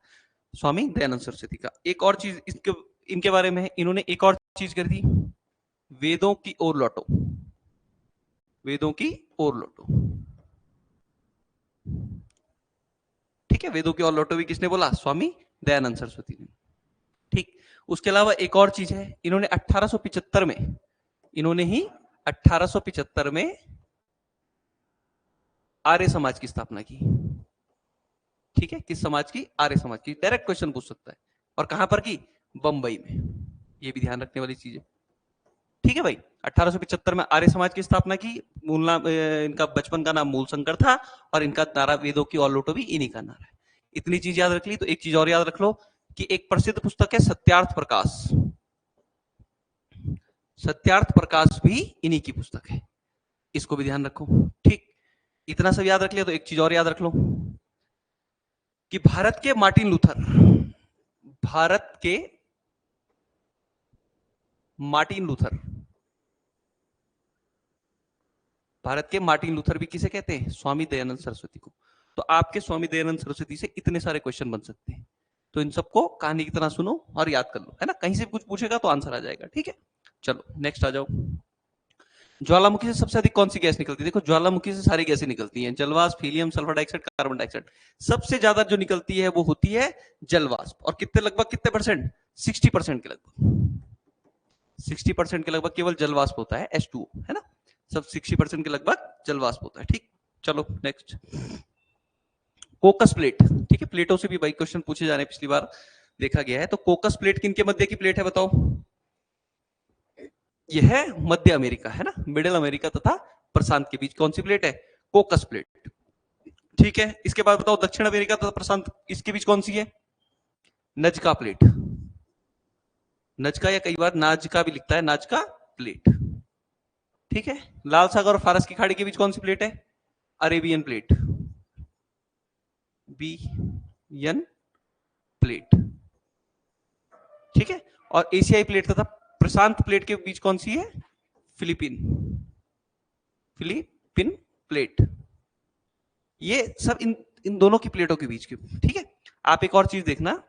स्वामी दयानंद सरस्वती का। एक और चीज इनके बारे में है, इन्होंने एक और चीज कर दी, वेदों की ओर लौटो, वेदों की ओर लौटो, ठीक है, वेदों की ओर लौटो भी किसने बोला? स्वामी दयानंद सरस्वती ने, ठीक। उसके अलावा एक और चीज है, इन्होंने 1875 में इन्होंने ही 1875 में आर्य समाज की स्थापना की। ठीक है, किस समाज की? आर्य समाज की। डायरेक्ट क्वेश्चन पूछ सकता है। और कहां पर की? बंबई में। ये भी ध्यान रखने वाली चीज है। ठीक है भाई, 1875 में आर्य समाज की स्थापना की। मूल नाम इनका बचपन का नाम मूलशंकर था और इनका नारा वेदों की और लौटो भी इन्हीं का नारा है। इतनी चीज याद रख ली तो एक चीज और याद रख लो कि एक प्रसिद्ध पुस्तक है सत्यार्थ प्रकाश। सत्यार्थ प्रकाश भी इन्हीं की पुस्तक है, इसको भी ध्यान रखो। ठीक, इतना सब याद रख लिया तो एक चीज और याद रख लो कि भारत के मार्टिन लूथर, भारत के मार्टिन लूथर, भारत के मार्टिन लूथर भी किसे कहते हैं? स्वामी दयानंद सरस्वती को। तो आपके स्वामी दयानंद सरस्वती से इतने सारे क्वेश्चन बन सकते हैं। तो इन सबको कहानी की तरह सुनो और याद कर लो, है ना? कहीं से कुछ पूछेगा तो आंसर आ जाएगा। ठीक है, चलो नेक्स्ट आ जाओ। ज्वालामुखी से सबसे अधिक कौन सी गैस निकलती है? देखो, ज्वालामुखी से सारी गैसें निकलती हैं, जलवाष्प, helium, sulphur dioxide, carbon dioxide. सबसे ज्यादा जो निकलती है वो होती है जलवाष्प। और कितने, लगभग कितने परसेंट? 60% के लगभग। 60% के लगभग केवल जलवाष्प होता है, H2O, है ना? सब 60% के लगभग जलवाष्प होता है। ठीक, चलो नेक्स्ट। कोकस प्लेट। ठीक है, प्लेटों से भी भाई क्वेश्चन पूछे जाने पिछली बार देखा गया है। तो कोकस प्लेट किनके मध्य की प्लेट है बताओ? यह है मध्य अमेरिका, है ना? मिडिल अमेरिका तथा प्रशांत के बीच कौन सी प्लेट है? कोकस प्लेट। ठीक है, इसके बाद बताओ दक्षिण अमेरिका तथा प्रशांत इसके बीच कौन सी है? Nazca plate. नजका या कई बार नाजका भी लिखता है, नाजका प्लेट। ठीक है, लाल सागर और फारस की खाड़ी के बीच कौन सी प्लेट है? अरेबियन प्लेट, बीयन प्लेट। ठीक है, और एशियाई प्लेट तथा प्रशांत प्लेट के बीच कौन सी है? Philippine, Philippine plate. ये सब इन दोनों की प्लेटों के बीच की। ठीक है, आप एक और चीज देखना,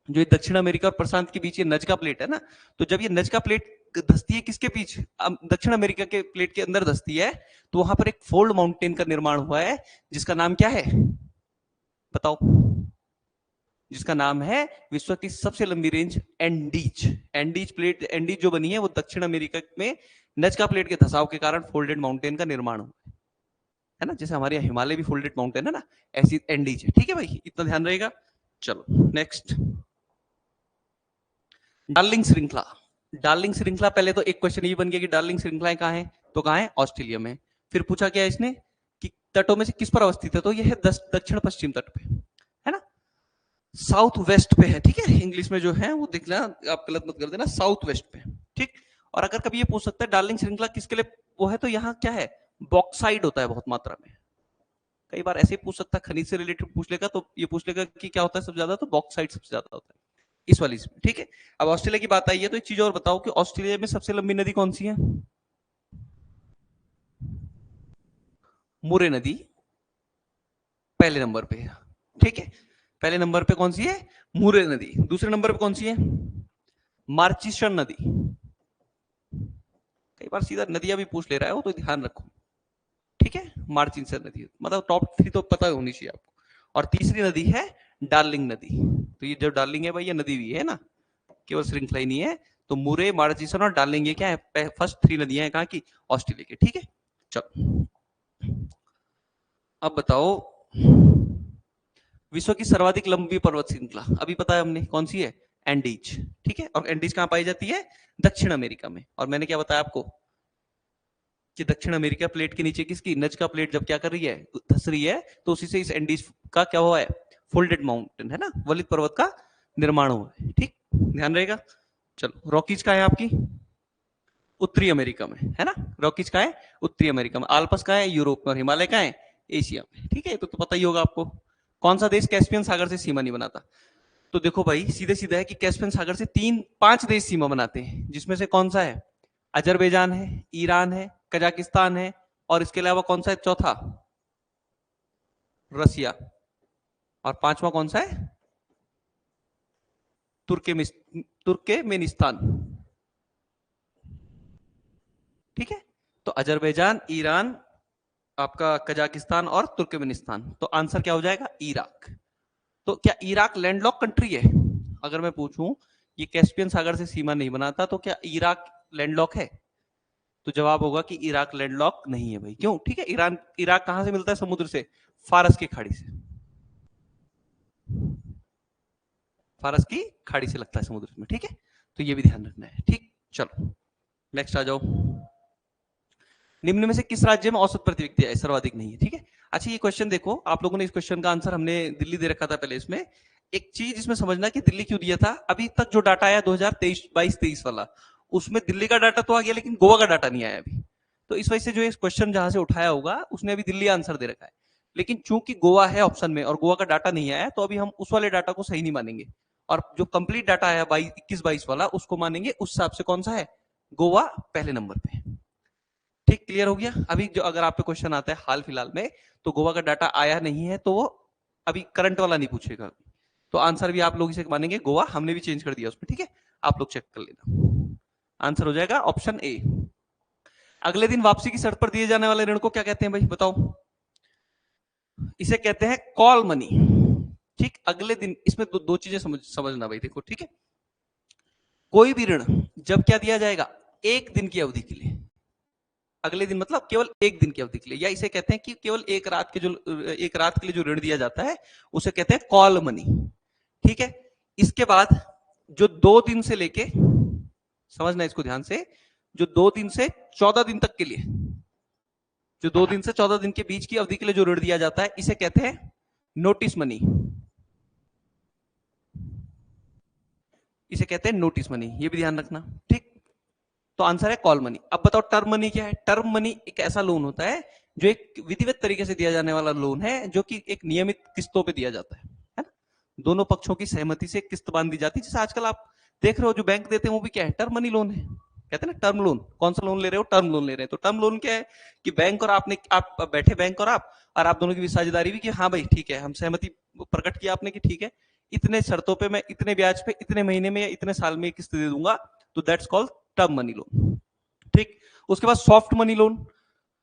जो ये दक्षिण अमेरिका और प्रशांत के बीच ये नजका प्लेट है ना, तो जब ये नजका प्लेट धसती है किसके बीच? दक्षिण अमेरिका के प्लेट के अंदर धसती है, तो वहां पर एक फोल्ड माउंटेन का निर्माण हुआ है, जिसका नाम क्या है बताओ? जिसका नाम है विश्व की सबसे लंबी range Andes. Andes plate, Andes जो बनी है वो दक्षिण अमेरिका में नजका प्लेट के धसाव के कारण फोल्डेड माउंटेन का निर्माण हुआ है ना? जैसे हमारे यहाँ हिमालय भी फोल्डेड माउंटेन है ना, ऐसी एंडीज है। ठीक है भाई, इतना ध्यान रहेगा। चलो नेक्स्ट, डार्लिंग श्रृंखला। डार्लिंग श्रृंखला, पहले तो एक क्वेश्चन ये बन गया कि डार्लिंग श्रृंखलाएं कहाँ है? तो कहाँ है? ऑस्ट्रेलिया में। फिर पूछा क्या इसने कि तटों में से किस पर अवस्थित है? तो यह है दक्षिण पश्चिम तट पे, है ना? साउथ वेस्ट पे है। ठीक है, इंग्लिश में जो है वो देख लेना, आप गलत मत कर देना, साउथ वेस्ट पे। ठीक, और अगर कभी ये पूछ सकता है डार्लिंग श्रृंखला किसके लिए वो है, तो यहाँ क्या है? बॉक्साइड होता है बहुत मात्रा में। कई बार ऐसे ही पूछ सकता है, खनिज से रिलेटेड पूछ लेगा तो ये पूछ लेगा कि क्या होता है सबसे ज्यादा, तो बॉक्साइड सबसे ज्यादा होता है इस वाली इसमें। ठीक है, अब ऑस्ट्रेलिया की बात आई है तो एक चीज और बताओ कि ऑस्ट्रेलिया में सबसे लंबी नदी कौन सी है? मुरे नदी पहले नंबर पे है। ठीक है, पहले नंबर पे कौन सी है? मुरे नदी। दूसरे नंबर पे कौन सी है? मार्चिसन नदी। कई बार सीधा नदियां भी पूछ ले रहा है वो, तो ध्यान रखो। ठीक है, मार्चिसन नदी, मतलब टॉप 3 तो पता होनी चाहिए आपको। और तीसरी नदी है डार्लिंग नदी। तो ये जो डार्लिंग है भाई, ये नदी भी है ना, केवल श्रृंखला ही नहीं है। तो मुरे, मार्चिसन और डार्लिंग, ये क्या है? फर्स्ट 3 नदियां हैं कहां की? ऑस्ट्रेलिया की। ठीक है, चलो अब बताओ विश्व की सर्वाधिक लंबी पर्वत श्रृंखला, अभी पता है हमने कौन सी है? एंडीज। ठीक है, और एंडीज कहां पाई जाती है? दक्षिण अमेरिका में। और मैंने क्या बताया आपको कि दक्षिण अमेरिका प्लेट के नीचे किसकी? नजका प्लेट जब क्या कर रही है? धस रही है, तो उसी से इस एंडीज का क्या हुआ है? फोल्डेड माउंटेन, है ना, वलित पर्वत का निर्माण हुआ है। ठीक, ध्यान रहेगा। चलो, रॉकीज का है आपकी उत्तरी अमेरिका में, है ना? रॉकीज का है उत्तरी अमेरिका में। आल्पस का है यूरोप में, और हिमालय का है एशिया में। ठीक है, तो पता ही होगा आपको। कौन सा देश कैस्पियन सागर से सीमा नहीं बनाता? तो देखो भाई, सीधे सीधा है कि कैस्पियन सागर से 3-5 देश सीमा बनाते हैं, जिसमें से कौन सा है? अजरबैजान है, ईरान है, कजाकिस्तान है, और इसके अलावा कौन सा है चौथा? रसिया। और पांचवा कौन सा है? तुर्कमेनिस्तान। ठीक है, तो अजरबैजान, ईरान, आपका कजाकिस्तान और तुर्कमेनिस्तान। तो आंसर क्या हो जाएगा? इराक। तो क्या इराक लैंडलॉक कंट्री है? अगर मैं पूछूं ये कैस्पियन सागर से सीमा नहीं बनाता, तो क्या इराक लैंडलॉक है? तो जवाब होगा कि इराक लैंडलॉक नहीं है भाई। क्यों? ठीक है, इराक कहां से मिलता है? समुद्र से, फारस की खाड़ी से। फारस की खाड़ी से लगता है समुद्र में, ठीक है, तो ये भी ध्यान रखना है। ठीक, चलो नेक्स्ट आ जाओ। निम्न में से किस राज्य में औसत प्रति व्यक्ति आय सर्वाधिक नहीं है? ठीक है, अच्छा ये क्वेश्चन देखो, आप लोगों ने इस क्वेश्चन का आंसर, हमने दिल्ली दे रखा था पहले। इसमें एक चीज इसमें समझना कि दिल्ली क्यों दिया था। अभी तक जो डाटा आया 2023 वाला, उसमें दिल्ली का डाटा तो आ गया, लेकिन गोवा का डाटा नहीं आया अभी। तो इस वजह से जो क्वेश्चन जहां से उठाया होगा उसने अभी दिल्ली आंसर दे रखा है, लेकिन चूंकि गोवा है ऑप्शन में और गोवा का डाटा नहीं आया, तो अभी हम उस वाले डाटा को सही नहीं मानेंगे, और जो कंप्लीट डाटा आया 21-22 वाला उसको मानेंगे। उस हिसाब से कौन सा है? गोवा पहले नंबर पे। ठीक, क्लियर हो गया। अभी जो अगर आप पे क्वेश्चन आता है हाल फिलहाल में, तो गोवा का डाटा आया नहीं है, तो वो अभी करंट वाला नहीं पूछेगा, तो आंसर भी आप लोग इसे मानेंगे गोवा। हमने भी चेंज कर दिया उसमें, ठीक है, आप लोग चेक कर लेना। आंसर हो जाएगा ऑप्शन ए। अगले दिन वापसी की शर्त पर दिए जाने वाले ऋण को क्या कहते हैं भाई, बताओ? इसे कहते हैं कॉल मनी। ठीक, अगले दिन, इसमें दो चीजें समझना भाई, देखो, ठीक है, कोई भी ऋण जब क्या दिया जाएगा, एक दिन की अवधि के लिए, अगले दिन मतलब केवल एक दिन की अवधि के लिए, या इसे कहते हैं कि केवल एक रात के लिए जो ऋण दिया जाता है उसे कहते हैं कॉल मनी। ठीक है, इसके बाद जो 2 दिन से लेके, समझना इसको ध्यान से, जो 2 दिन से 14 दिन तक के लिए, जो 2 दिन से 14 दिन के बीच की अवधि के लिए जो ऋण दिया जाता है, इसे कहते हैं नोटिस मनी। इसे कहते हैं नोटिस मनी, ये भी ध्यान रखना। ठीक, तो आंसर है कॉल मनी। अब बताओ टर्म मनी क्या है? टर्म मनी एक ऐसा लोन होता है जो एक विधिवत तरीके से दिया जाने वाला लोन है, जो कि एक नियमित किस्तों पे दिया जाता है ना, दोनों पक्षों की सहमति से किस्त बांध दी जाती है। जैसे आजकल आप देख रहे हो जो बैंक देते हैं वो भी क्या है? टर्म मनी लोन है। कहते हैं ना टर्म लोन। कौन सा लोन ले रहे हो? टर्म लोन ले रहे हैं। तो टर्म लोन क्या है कि बैंक और आप बैठे, बैंक और आप दोनों की भी साझेदारी भी कि हाँ भाई ठीक है, हम सहमति प्रकट किया आपने कि ठीक है, इतने शर्तों पे मैं इतने ब्याज पे इतने महीने में या इतने साल में किस्त दे दूंगा, तो that's called term money loan. ठीक, उसके बाद सॉफ्ट मनी लोन।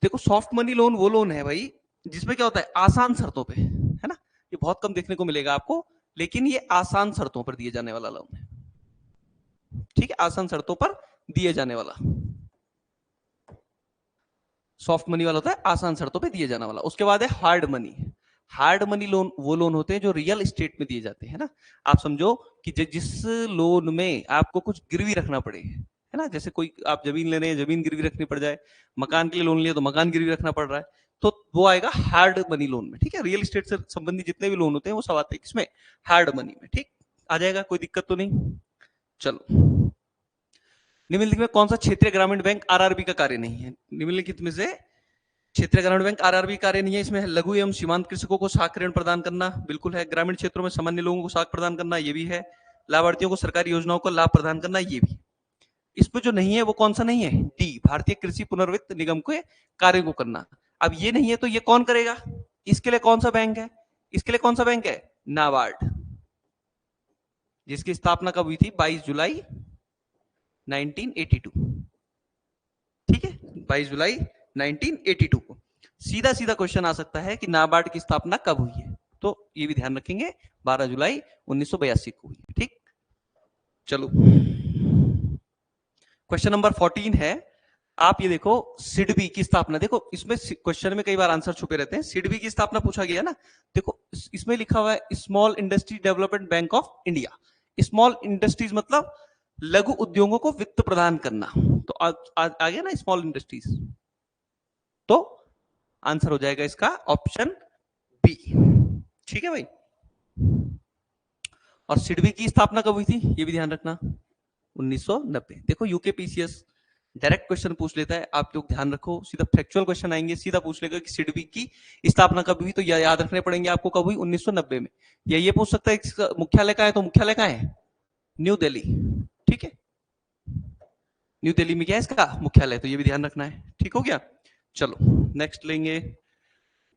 देखो सॉफ्ट मनी लोन वो लोन है भाई जिसमें क्या होता है, आसान शर्तों पे, है ना, ये बहुत कम देखने को मिलेगा आपको, लेकिन ये आसान शर्तों पर दिए जाने वाला लोन है। ठीक है, आसान शर्तों पर दिए जाने वाला सॉफ्ट मनी वाला होता है, आसान शर्तों पे दिए जाने वाला। उसके बाद है hard money. Hard money loan वो लोन होते हैं जो रियल एस्टेट में दिए जाते हैं ना। आप समझो कि जिस लोन में आपको कुछ गिरवी रखना पड़े, है ना, जैसे कोई आप जमीन ले रहे हैं, जमीन गिरवी रखनी पड़ जाए, मकान के लिए लोन लिया तो मकान गिरवी रखना पड़ रहा है, तो वो आएगा हार्ड मनी लोन में। ठीक है, रियल एस्टेट से संबंधित जितने भी लोन होते हैं वो सब आते हैं किसमें? हार्ड मनी में। ठीक, आ जाएगा, कोई दिक्कत तो नहीं। चलो, निम्नलिखित में कौन सा क्षेत्रीय ग्रामीण बैंक आरआरबी का कार्य नहीं है? निम्नलिखित में से क्षेत्रीय ग्रामीण बैंक आरआरबी कार्य नहीं है। इसमें लघु एवं सीमांत कृषकों को साख ऋण प्रदान करना, बिल्कुल है। ग्रामीण क्षेत्रों में सामान्य लोगों को साख प्रदान करना, ये भी है। लाभार्थियों को सरकारी योजनाओं का लाभ प्रदान करना, ये भी। इसमें जो नहीं है वो कौन सा नहीं है? डी, भारतीय कृषि पुनर्वित्त निगम के कार्यों को करना। अब ये नहीं है तो ये कौन करेगा? इसके लिए कौन सा बैंक है? इसके लिए कौन सा बैंक है? नाबार्ड, जिसकी स्थापना कब हुई थी? 22 जुलाई 1982। ठीक है, 22 जुलाई 1982 को। सीधा सीधा क्वेश्चन आ सकता है कि नाबार्ड की स्थापना कब हुई है, तो ये भी ध्यान रखेंगे, 12 जुलाई 1982 को हुई है। ठीक, चलो क्वेश्चन नंबर 14 है। आप ये देखो, सिडबी की स्थापना देखो, इसमें क्वेश्चन में कई बार आंसर छुपे रहते हैं। सिडबी की स्थापना पूछा गया ना, देखो इसमें लिखा हुआ है small industry development bank of India. Small industries मतलब लघु उद्योगों को वित्त प्रदान करना, तो आ गया ना स्मॉल इंडस्ट्रीज, तो आंसर हो जाएगा इसका ऑप्शन बी। ठीक है भाई, और सिडबी की स्थापना कब हुई थी ये भी ध्यान रखना, 1990। देखो यूकेपीसीएस डायरेक्ट क्वेश्चन पूछ लेता है, आप लोग ध्यान रखो, सीधा फैक्चुअल क्वेश्चन आएंगे, सीधा पूछ लेगा कि सिडबी की स्थापना कब हुई, तो याद रखने पड़ेंगे आपको कब हुई, 1990 में। या ये पूछ सकता है मुख्यालय का है, तो मुख्यालय का है न्यू दिल्ली। ठीक है, न्यू दिल्ली में क्या है इसका मुख्यालय, तो ये भी ध्यान रखना है। ठीक हो गया, चलो नेक्स्ट लेंगे।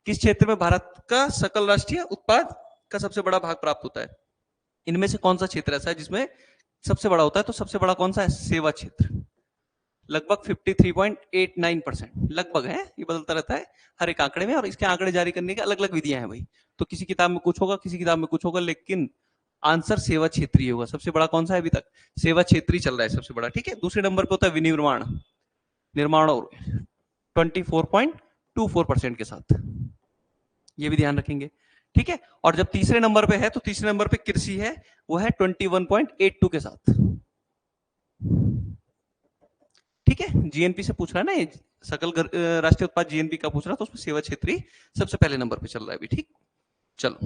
किस क्षेत्र में भारत का सकल राष्ट्रीय उत्पाद का सबसे बड़ा भाग प्राप्त होता है? इनमें से कौन सा क्षेत्र ऐसा है जिसमें सबसे बड़ा होता है? तो सबसे बड़ा कौन सा है? सेवा क्षेत्र, लगभग 53.89%। लगभग है, ये बदलता रहता है हर एक आंकड़े में, और इसके आंकड़े जारी करने की अलग अलग विधियां हैं भाई, तो किसी किताब में कुछ होगा, किसी किताब में कुछ होगा, लेकिन आंसर सेवा क्षेत्रीय होगा। सबसे बड़ा कौन सा है अभी तक? सेवा क्षेत्रीय चल रहा है सबसे बड़ा। ठीक है, दूसरे नंबर पे होता है विनिर्माण, निर्माण और 24.24% के साथ, ये भी ध्यान रखेंगे। ठीक है, और जब तीसरे नंबर पे है तो तीसरे नंबर पे कृषि है, वो है 21.82 के साथ। ठीक है, जीएनपी से पूछ रहा है ना, ये सकल राष्ट्रीय उत्पाद जीएनपी का पूछ रहा, तो उसमें सेवा क्षेत्रीय सबसे पहले नंबर पे चल रहा है अभी। ठीक, चलो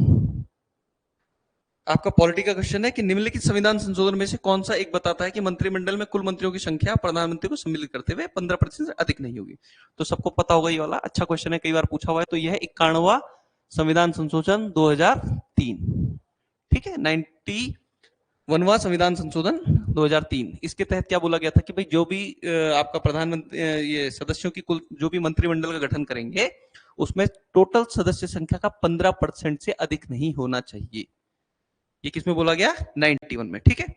आपका पॉलिटी का क्वेश्चन है कि निम्नलिखित संविधान संशोधन में से कौन सा एक बताता है कि मंत्रिमंडल में कुल मंत्रियों की संख्या प्रधानमंत्री को सम्मिलित करते हुए 15% से अधिक नहीं होगी। तो सबको पता होगा ये वाला, अच्छा क्वेश्चन है, कई बार पूछा हुआ है। तो यह है 91वां संविधान संशोधन 2003। ठीक है, 91वां संविधान संशोधन 2003। इसके तहत क्या बोला गया था कि भाई जो भी आपका प्रधानमंत्री ये सदस्यों की कुल जो भी मंत्रिमंडल का गठन करेंगे, उसमें टोटल सदस्य संख्या का 15% से अधिक नहीं होना चाहिए। ये किसमें बोला गया? 91 में। ठीक है,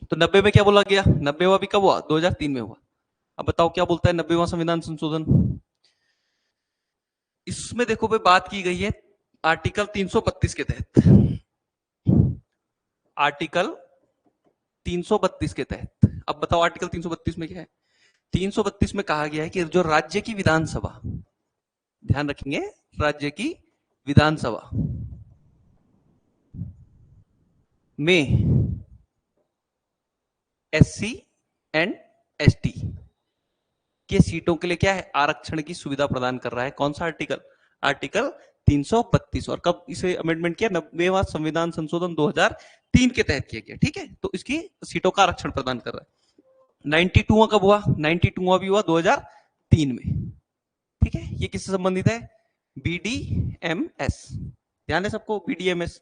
तो 90 में क्या बोला गया? 90वां भी कब हुआ? 2003 में हुआ। अब बताओ क्या बोलता है 90वां संविधान संशोधन? इसमें देखो भाई बात की गई है आर्टिकल 332 के तहत, आर्टिकल 332 के तहत। अब बताओ आर्टिकल 332 में क्या है? 332 में कहा गया है कि जो राज्य की विधानसभा, ध्यान रखेंगे, राज्य की विधानसभा में एससी एंड एसटी के सीटों के लिए क्या है? आरक्षण की सुविधा प्रदान कर रहा है। कौन सा आर्टिकल? आर्टिकल 332। और कब इसे अमेंडमेंट किया? 90वां संविधान संशोधन 2003 के तहत किया गया। ठीक है, तो इसकी सीटों का आरक्षण प्रदान कर रहा है। 92वां कब हुआ? 92वां भी हुआ 2003 में। ठीक है, ये किससे संबंधित है? बीडीएमएस, ध्यान है सबको, बीडीएमएस,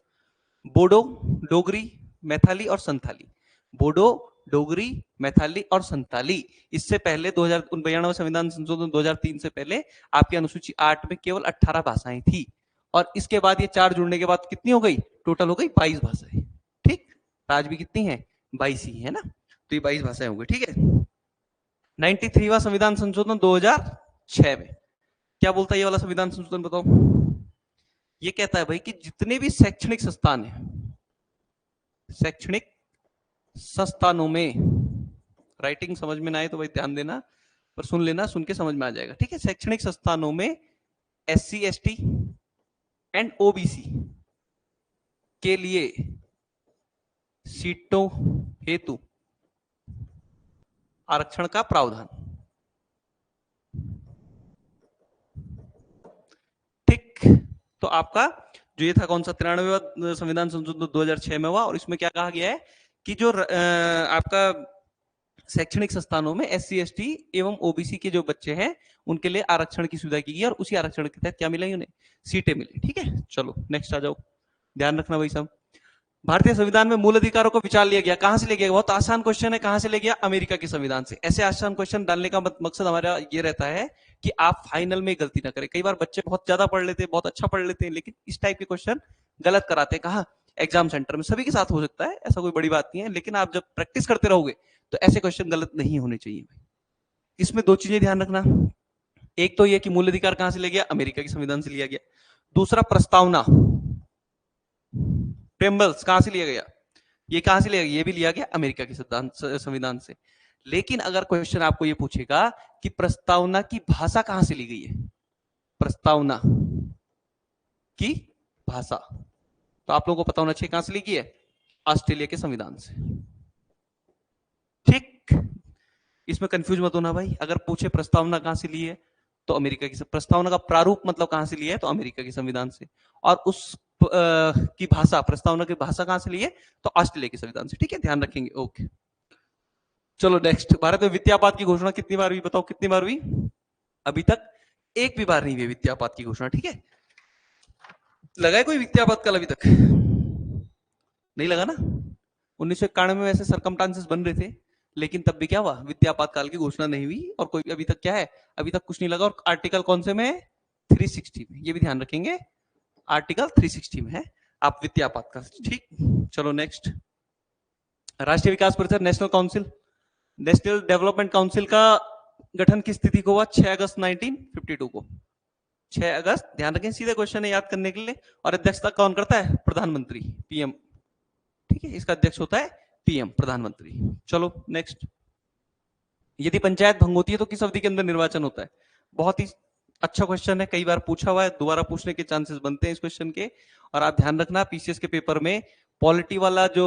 बोडो, डोगरी, मैथाली और संथाली। बोडो, डोगरी, मैथाली और संथाली। इससे पहले 2092 संविधान संशोधन 2003 से पहले आपकी अनुसूची 8 में केवल 18 भाषाएं थी, और इसके बाद ये 4 जुड़ने के बाद कितनी हो गई? टोटल हो गई 22 भाषाएं। ठीक, आज भी कितनी है? 22 ही है ना, तो ये 22 भाषाएं हो गई। ठीक है, 93वां संविधान संशोधन 2006 में क्या बोलता है ये वाला संविधान संशोधन? बताओ। ये कहता है भाई कि जितने भी शैक्षणिक संस्थान है, शैक्षणिक संस्थानों में, राइटिंग समझ में ना आए तो भाई ध्यान देना, पर सुन लेना, सुन के समझ में आ जाएगा। ठीक है, शैक्षणिक संस्थानों में एससी एसटी एंड ओबीसी के लिए सीटों हेतु आरक्षण का प्रावधान। ठीक, तो आपका जो ये था कौन सा? 93वां संविधान संशोधन 2006 में हुआ, और इसमें क्या कहा गया है कि जो आपका शैक्षणिक संस्थानों में एससी एसटी एवं ओबीसी के जो बच्चे हैं उनके लिए आरक्षण की सुविधा की गई, और उसी आरक्षण के तहत क्या मिला उन्हें? सीटें मिली। ठीक है, चलो नेक्स्ट आ जाओ, ध्यान रखना भाई साहब। भारतीय संविधान में मूल अधिकारों को विचार लिया गया, कहां से लिया गया? बहुत आसान क्वेश्चन है, कहां से लिया गया? अमेरिका के संविधान से। ऐसे आसान क्वेश्चन डालने का मकसद हमारा ये रहता है कि आप फाइनल में गलती ना करें। कई बार बच्चे बहुत ज्यादा पढ़ लेते हैं, बहुत अच्छा पढ़ लेते हैं, लेकिन इस टाइप के क्वेश्चन गलत कराते हैं। कहा? एग्जाम सेंटर में। सभी के साथ हो सकता है, ऐसा कोई बड़ी बात नहीं है, लेकिन आप जब प्रैक्टिस करते रहोगे तो ऐसे क्वेश्चन गलत नहीं होने चाहिए। इसमें दो चीजें ध्यान रखना, एक तो यह कि मूल अधिकार कहां से लिया गया? अमेरिका के संविधान से लिया गया। दूसरा, प्रस्तावना, प्रेम्बल्स कहां से लिया गया? ये कहां से लिया गया? ये भी लिया गया अमेरिका के संविधान से। लेकिन अगर क्वेश्चन आपको ये पूछेगा कि प्रस्तावना की भाषा कहां से ली गई है, प्रस्तावना की भाषा, तो आप लोगों को पता होना चाहिए कहां से ली गई है? ऑस्ट्रेलिया के संविधान से। ठीक, इसमें कंफ्यूज मत होना भाई। अगर पूछे प्रस्तावना कहां से ली है तो अमेरिका की, प्रस्तावना का प्रारूप मतलब कहां से लिया है तो अमेरिका के संविधान से, और उस की भाषा, प्रस्तावना की भाषा कहां से ली है तो ऑस्ट्रेलिया के संविधान से। ठीक है, ध्यान रखेंगे। ओके, चलो नेक्स्ट। भारत में वित्तीयआपात की घोषणा कितनी बार हुई? बताओ कितनी बार हुई? अभी तक एक भी बार नहीं हुई वित्तीयआपात की घोषणा। ठीक है, लगा है कोई वित्तीयआपात काल? अभी तक नहीं लगा ना। 1991 में वैसे सरकमस्टांसेस बन रहे थे, लेकिन तब भी क्या हुआ? वित्तीयआपात काल की घोषणा नहीं हुई, और कोई अभी तक क्या है? अभी तक कुछ नहीं लगा। और आर्टिकल कौन से में? 360 में। ये भी ध्यान रखेंगे, आर्टिकल 360 में है आप वित्तीयआपात काल। ठीक, चलो नेक्स्ट। राष्ट्रीय विकास परिषद, national council, national development council का गठन किस तिथि को हुआ? 6 अगस्त 1952 को। 6 अगस्त, ध्यान रखें, सीधे क्वेश्चन है याद करने के लिए। और अध्यक्षता कौन करता है? प्रधानमंत्री, पीएम। ठीक है, इसका अध्यक्ष होता है पीएम, प्रधानमंत्री। चलो नेक्स्ट। यदि पंचायत भंग होती है तो किस अवधि के अंदर निर्वाचन होता है? बहुत ही अच्छा क्वेश्चन है, कई बार पूछा हुआ है, दोबारा पूछने के चांसेस बनते हैं इस क्वेश्चन के। और आप ध्यान रखना पीसीएस के पेपर में पॉलिटी वाला जो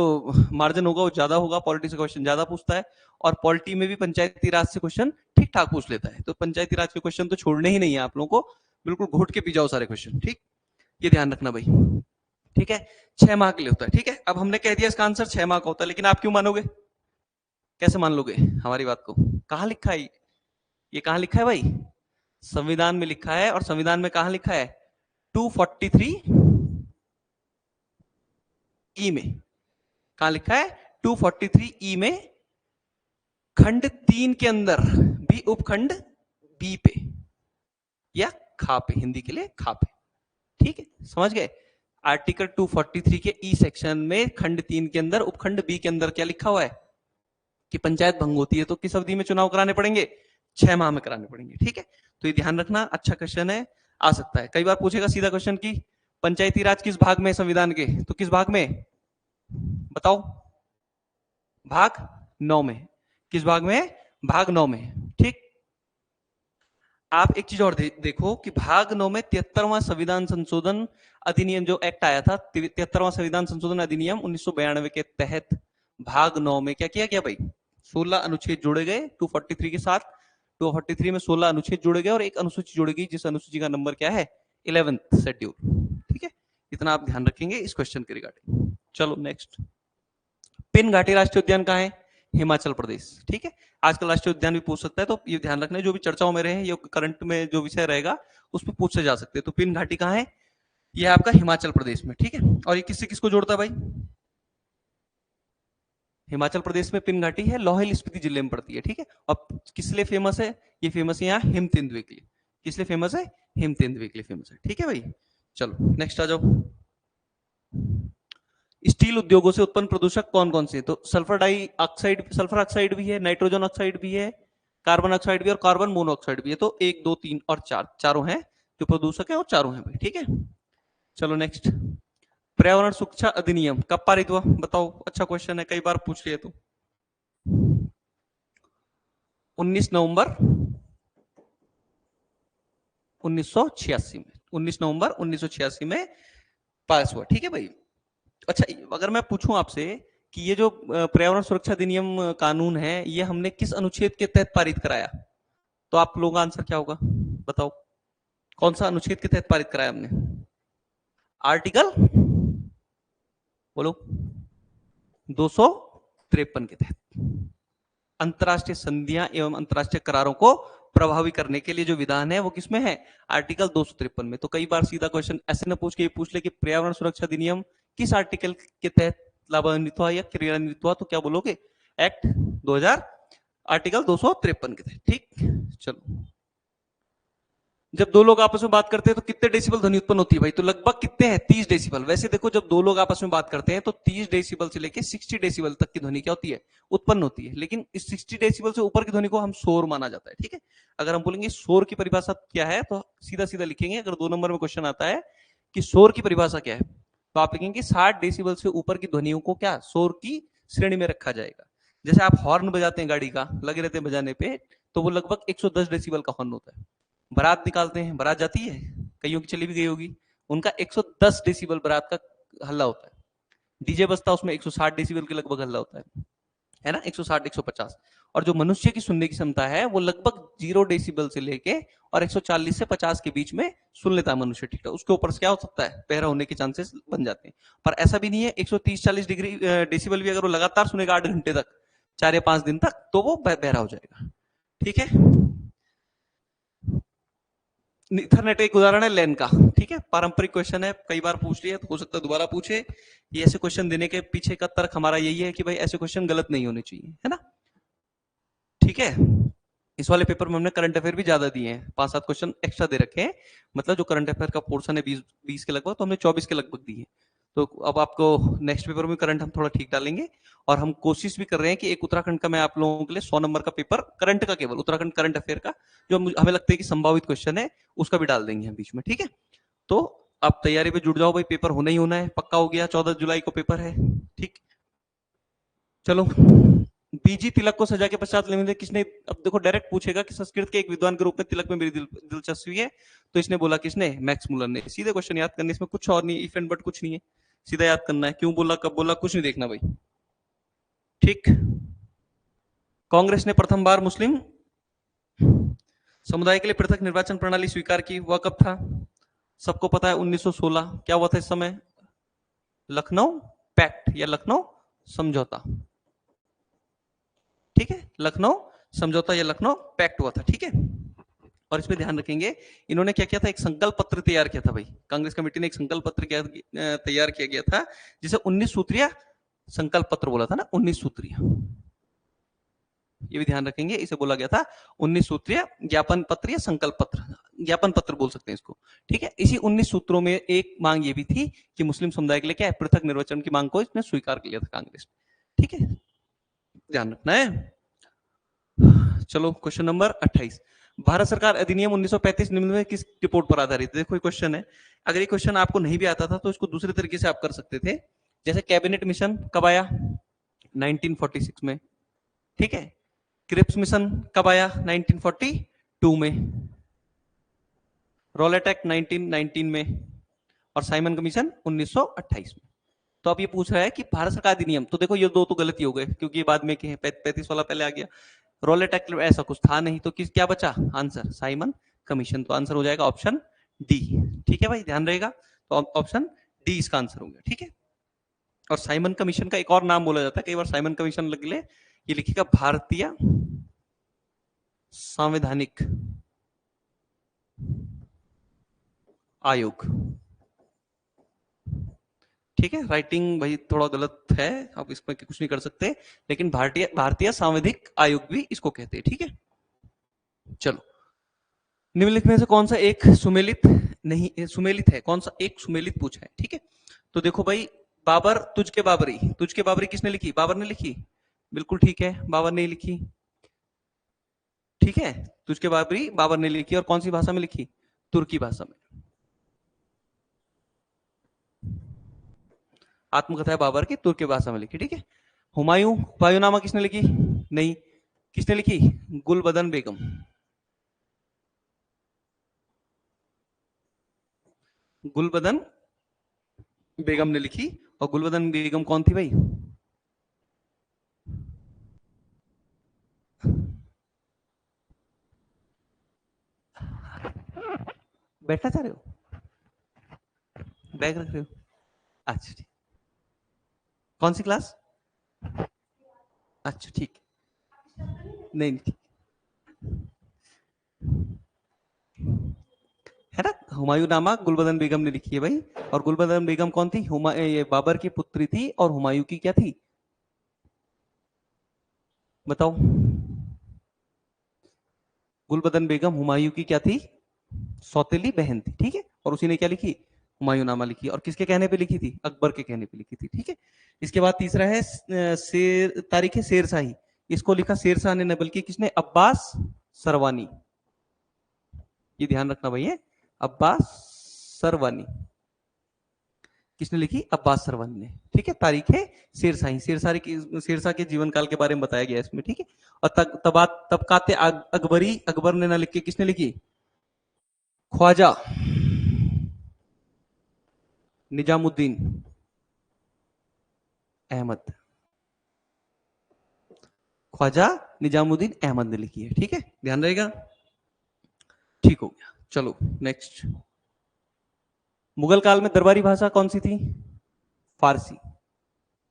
मार्जिन होगा वो ज्यादा होगा, पॉलिटी से क्वेश्चन ज्यादा पूछता है, और पॉलिटी में भी पंचायती राज से क्वेश्चन ठीक ठाक पूछ लेता है। तो पंचायती राज के क्वेश्चन तो छोड़ने ही नहीं है आप लोगों को, बिल्कुल घोट के पी जाओ सारे क्वेश्चन, ठीक, ये ध्यान रखना भाई। ठीक है, 6 माह के लिए होता है। ठीक है, अब हमने कह दिया इसका आंसर 6 माह का होता है, लेकिन आप क्यों मानोगे, कैसे मान लोगे हमारी बात को? कहां लिखा है ये, कहां लिखा है भाई? संविधान में लिखा है, और संविधान में कहां लिखा है? 243 ई में। कहां लिखा है? 243 ई में खंड 3 के अंदर भी उपखंड बी पे या खा पे, हिंदी के लिए खा पे। ठीक है, समझ गए? आर्टिकल 243 के ई सेक्शन में खंड 3 के अंदर उपखंड बी के अंदर क्या लिखा हुआ है कि पंचायत भंग होती है तो किस अवधि में चुनाव कराने पड़ेंगे? 6 माह में कराने पड़ेंगे। ठीक है, तो ये ध्यान रखना, अच्छा क्वेश्चन है, आ सकता है। कई बार पूछेगा सीधा क्वेश्चन की पंचायती राज किस भाग में संविधान के, तो किस भाग में बताओ? भाग 9 में। किस भाग में? भाग 9 में। ठीक, आप एक चीज और देखो कि भाग 9 में 73वां संविधान संशोधन अधिनियम जो एक्ट आया था, 73वां संविधान संशोधन अधिनियम 1992 के तहत भाग 9 में क्या किया गया भाई? 16 अनुच्छेद जोड़े गए 243 के साथ। 243 में 16 अनुच्छेद जोड़े गए और एक अनुसूची जोड़ी गई, जिस अनुसूची का नंबर क्या है? 11th schedule. ठीक है, इतना आप ध्यान रखेंगे इस क्वेश्चन के रिगार्डिंग। चलो नेक्स्ट, पिन घाटी राष्ट्रीय उद्यान कहाँ है? हिमाचल प्रदेश। ठीक है, आजकल राष्ट्रीय उद्यान भी पूछ सकता है, तो ये ध्यान रखना, जो भी चर्चाओं में रहे, ये करंट में जो विषय रहेगा उस पर पूछे जा सकते हैं। तो पिन घाटी कहाँ है? ये आपका हिमाचल प्रदेश में। ठीक है, और ये किससे किसको जोड़ता है भाई? हिमाचल प्रदेश में पिन घाटी है, लाहौल स्पीति जिले में पड़ती है। ठीक है, अब किस लिए फेमस है? ये फेमस है यहाँ हिम तेंदुए के लिए। किस लिए फेमस है? हिम तेंदुए के लिए फेमस है। ठीक है भाई, चलो नेक्स्ट आ जाओ। स्टील उद्योगों से उत्पन्न प्रदूषक कौन कौन से? तो सल्फर डाइऑक्साइड, सल्फर ऑक्साइड भी है, नाइट्रोजन ऑक्साइड भी है, कार्बन ऑक्साइड भी और कार्बन मोनोऑक्साइड भी है। तो 1 2 3 और 4, चारों हैं जो प्रदूषक है, और चारों हैं भाई। ठीक है, चलो नेक्स्ट, पर्यावरण सुरक्षा अधिनियम कब पारित हुआ बताओ? अच्छा क्वेश्चन है, कई बार पूछ लिया। तो 19 नवंबर 1986 में, 19 नवंबर 1986 में पास हुआ। ठीक है भाई, अच्छा अगर मैं पूछूं आपसे कि ये जो पर्यावरण सुरक्षा अधिनियम कानून है, ये हमने किस अनुच्छेद के तहत पारित कराया, तो आप लोगों का आंसर क्या होगा बताओ? कौन सा अनुच्छेद के तहत पारित कराया हमने? आर्टिकल बोलो, 253 के तहत। अंतरराष्ट्रीय संधियां एवं अंतरराष्ट्रीय करारों को प्रभावी करने के लिए जो विधान है वो किसमें है? आर्टिकल 253 में। तो कई बार सीधा क्वेश्चन ऐसे न पूछ के ये पूछ ले कि पर्यावरण सुरक्षा अधिनियम किस आर्टिकल के तहत लाभान्वित हुआ या क्रियान्वित हुआ, तो क्या बोलोगे? एक्ट 2000 आर्टिकल 253 के तहत। ठीक, चलो, जब दो लोग आपस में बात करते हैं तो कितने डेसिबल ध्वनि उत्पन्न होती है भाई? तो लगभग कितने हैं? 30 डेसिबल। वैसे देखो, जब दो लोग आपस में बात करते हैं तो 30 डेसिबल से लेके 60 डेसिबल तक की ध्वनि क्या होती है? उत्पन्न होती है। लेकिन इस 60 डेसिबल से ऊपर की ध्वनि को हम शोर माना जाता है। ठीक है, अगर हम बोलेंगे शोर की परिभाषा क्या है, तो सीधा सीधा लिखेंगे, अगर 2 नंबर में क्वेश्चन आता है कि शोर की परिभाषा क्या है, तो आप लिखेंगे 60 डेसिबल से ऊपर की ध्वनियों को क्या शोर की श्रेणी में रखा जाएगा। जैसे आप हॉर्न बजाते हैं गाड़ी का, लगे रहते हैं बजाने पे, तो वो लगभग 110 डेसिबल का हॉर्न होता है। बारात निकालते हैं, बारात जाती है, कईयों की चली भी गई होगी, उनका 110 डेसिबल बारात का हल्ला होता है। डीजे बजता है, उसमें 160 डेसिबल के लगभग हल्ला होता है ना, 160 150। और जो मनुष्य की सुनने की क्षमता है वो लगभग 0 डेसिबल से लेके और 140 से 50 के बीच में सुन लेता है मनुष्य। ठीक है, उसके ऊपर से क्या हो सकता है? बहरा होने के चांसेस बन जाते हैं। पर ऐसा भी नहीं है, 130-40 डिग्री डेसिबल भी अगर वो लगातार सुनेगा 8 घंटे तक, 4 या 5 दिन तक, तो वो बहरा हो जाएगा। ठीक है, इथरनेट एक उदाहरण है लैन का। ठीक है, पारंपरिक क्वेश्चन है, कई बार पूछ लिया, तो हो सकता है दोबारा पूछे। ये ऐसे क्वेश्चन देने के पीछे का तर्क हमारा यही है कि भाई ऐसे क्वेश्चन गलत नहीं होने चाहिए, है ना। ठीक है, इस वाले पेपर में हमने करंट अफेयर भी ज्यादा दिए हैं, 5-7 क्वेश्चन एक्स्ट्रा दे रखे हैं। मतलब जो करंट अफेयर का पोर्शन है 20 के लगभग, तो हमने 24 के लगभग दिए। तो अब आपको नेक्स्ट पेपर में करंट हम थोड़ा ठीक डालेंगे, और हम कोशिश भी कर रहे हैं कि एक उत्तराखंड का मैं आप लोगों के लिए 100 नंबर का पेपर करंट का, केवल उत्तराखंड करंट अफेयर का, जो हमें लगता है कि संभावित क्वेश्चन है, उसका भी डाल देंगे हम बीच में। ठीक है, तो आप तैयारी पे जुट जाओ भाई, पेपर होना ही होना है, पक्का हो गया, 14 जुलाई को पेपर है। ठीक, चलो बीजी तिलक को सजा के पश्चात लेने किसने, अब देखो डायरेक्ट पूछेगा कि संस्कृत के एक विद्वान के रूप में तिलक में मेरी दिलचस्पी है, तो इसने बोला किसने, मैक्स मुलर ने। सीधे क्वेश्चन याद करने, इसमें कुछ और नहीं, इफ एंड बट कुछ नहीं है, सीधा याद करना है, क्यों बोला, कब बोला, कुछ नहीं देखना भाई। ठीक। कांग्रेस ने प्रथम बार मुस्लिम समुदाय के लिए पृथक निर्वाचन प्रणाली स्वीकार की, वह कब था? सबको पता है 1916। क्या हुआ था इस समय? लखनऊ पैक्ट या लखनऊ समझौता। ठीक है, लखनऊ समझौता या लखनऊ पैक्ट हुआ था। ठीक है, और इसमें ध्यान रखेंगे इन्होंने क्या किया था, एक संकल्प पत्र तैयार किया था भाई, कांग्रेस कमेटी ने एक संकल्प पत्र तैयार किया गया था, जिसे 19 सूत्रीय संकल्प पत्र बोला था ना, 19 सूत्रीय, ये भी ध्यान रखेंगे, इसे बोला गया था 19 सूत्रीय ज्ञापन पत्र या संकल्प पत्र, ज्ञापन पत्र बोल सकते हैं इसको। ठीक है, इसी 19 सूत्रों में एक मांग ये भी थी कि मुस्लिम समुदाय के लिए क्या है, पृथक निर्वाचन की मांग को इसने स्वीकार कर लिया था कांग्रेस। ठीक है, ध्यान रखना है। चलो क्वेश्चन नंबर 28, भारत सरकार अधिनियम 1935 निम्न में किस रिपोर्ट पर आधारित है? देखो ये क्वेश्चन है, अगर ये क्वेश्चन आपको नहीं भी आता था तो इसको दूसरे तरीके से आप कर सकते थे, जैसे कैबिनेट मिशन कब आया? 1946 में। ठीक है, क्रिप्स मिशन कब आया? 1942 में, रॉलेट एक्ट 1919 में, और साइमन कमीशन 1928 में। तो अब ये पूछ रहा है कि भारत सरकार अधिनियम, तो देखो ये दो तो गलती हो गए क्योंकि ये बाद में के हैं, 35 वाला पहले आ गया, रॉलेट एक्ट ऐसा कुछ था नहीं, तो किस क्या बचा आंसर? साइमन कमीशन, तो आंसर हो जाएगा ऑप्शन डी। ठीक है भाई, ध्यान रहेगा, तो ऑप्शन डी इसका आंसर हो गया। ठीक है, और साइमन कमीशन का एक और नाम बोला जाता है, कई बार साइमन कमीशन लग ले, ये लिखिएगा भारतीय संवैधानिक आयोग। ठीक है, राइटिंग भाई थोड़ा गलत है, आप इसमें कुछ नहीं कर सकते, लेकिन भारतीय सांविधिक आयोग भी इसको कहते हैं। ठीक है, चलो, निम्नलिखित में से कौन सा एक सुमेलित नहीं, सुमेलित है, कौन सा एक सुमेलित पूछा है? ठीक है, तो देखो भाई, बाबर तुझ के बाबरी, तुझ के बाबरी किसने लिखी? बाबर ने लिखी, बिल्कुल ठीक है, बाबर ने लिखी। ठीक है, तुझ के बाबरी बाबर ने लिखी, और कौन सी भाषा में लिखी? तुर्की भाषा में। आत्मकथा है बाबर की, तुर्की भाषा में लिखी। ठीक है, हुमायूं, हुमायूंनामा किसने लिखी? नहीं, किसने लिखी? गुलबदन बेगम। गुलबदन बेगम ने लिखी, और गुलबदन बेगम कौन थी भाई? बैठना चाह रहे हो? बैग रख रहे हो? अच्छा ठीक, कौन सी क्लास? अच्छा ठीक, नहीं ठीक है ना, हुमायूंनामा गुलबदन बेगम ने लिखी है भाई, और गुलबदन बेगम कौन थी? ये बाबर की पुत्री थी, और हुमायूं की क्या थी बताओ? गुलबदन बेगम हुमायूं की क्या थी? सौतेली बहन थी। ठीक है, और उसी ने क्या लिखी? हुमायूंनामा लिखी, और किसके कहने पे लिखी थी? अकबर के कहने पे लिखी थी। ठीक है, इसके बाद तीसरा है तारीख शेरशाही, इसको लिखा शेरशाह ने, बल्कि किसने? अब्बास सरवानी। ये ध्यान रखना भैया, अब्बास सरवानी, किसने लिखी? अब्बास सरवानी ने। ठीक है, तारीख है शेरशाही, शेरशाह के जीवन काल के बारे में बताया गया इसमें। ठीक है, और तबकाते अकबरी, अकबर ने ना लिख के किसने लिखी? ख्वाजा निजामुद्दीन अहमद, ख्वाजा निजामुद्दीन अहमद ने लिखी है। ठीक है, ध्यान रहेगा। ठीक हो गया, चलो नेक्स्ट। मुगल काल में दरबारी भाषा कौन सी थी? फारसी।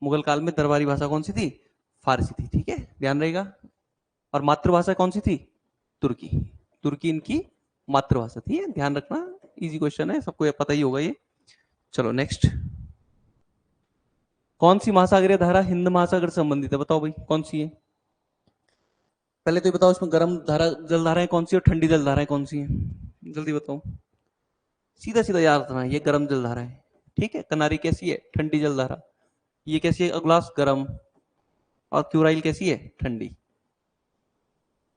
मुगल काल में दरबारी भाषा कौन सी थी? फारसी थी। ठीक है, ध्यान रहेगा। और मातृभाषा कौन सी थी? तुर्की। तुर्की इनकी मातृभाषा थी, ध्यान रखना, इजी क्वेश्चन है, सबको पता ही होगा ये। चलो नेक्स्ट, कौन सी महासागरीय धारा हिंद महासागर से संबंधित है? बताओ भाई कौन सी है? पहले तो ये बताओ, इसमें गर्म धारा जल धाराएं कौन सी और ठंडी जल धाराएं कौन सी है? जल्दी बताओ, सीधा सीधा याद रखना, ये गर्म जल धारा है। ठीक है, कनारी कैसी है? ठंडी जल धारा। ये कैसी है? अगलास गर्म, और क्यूराइल कैसी है? ठंडी।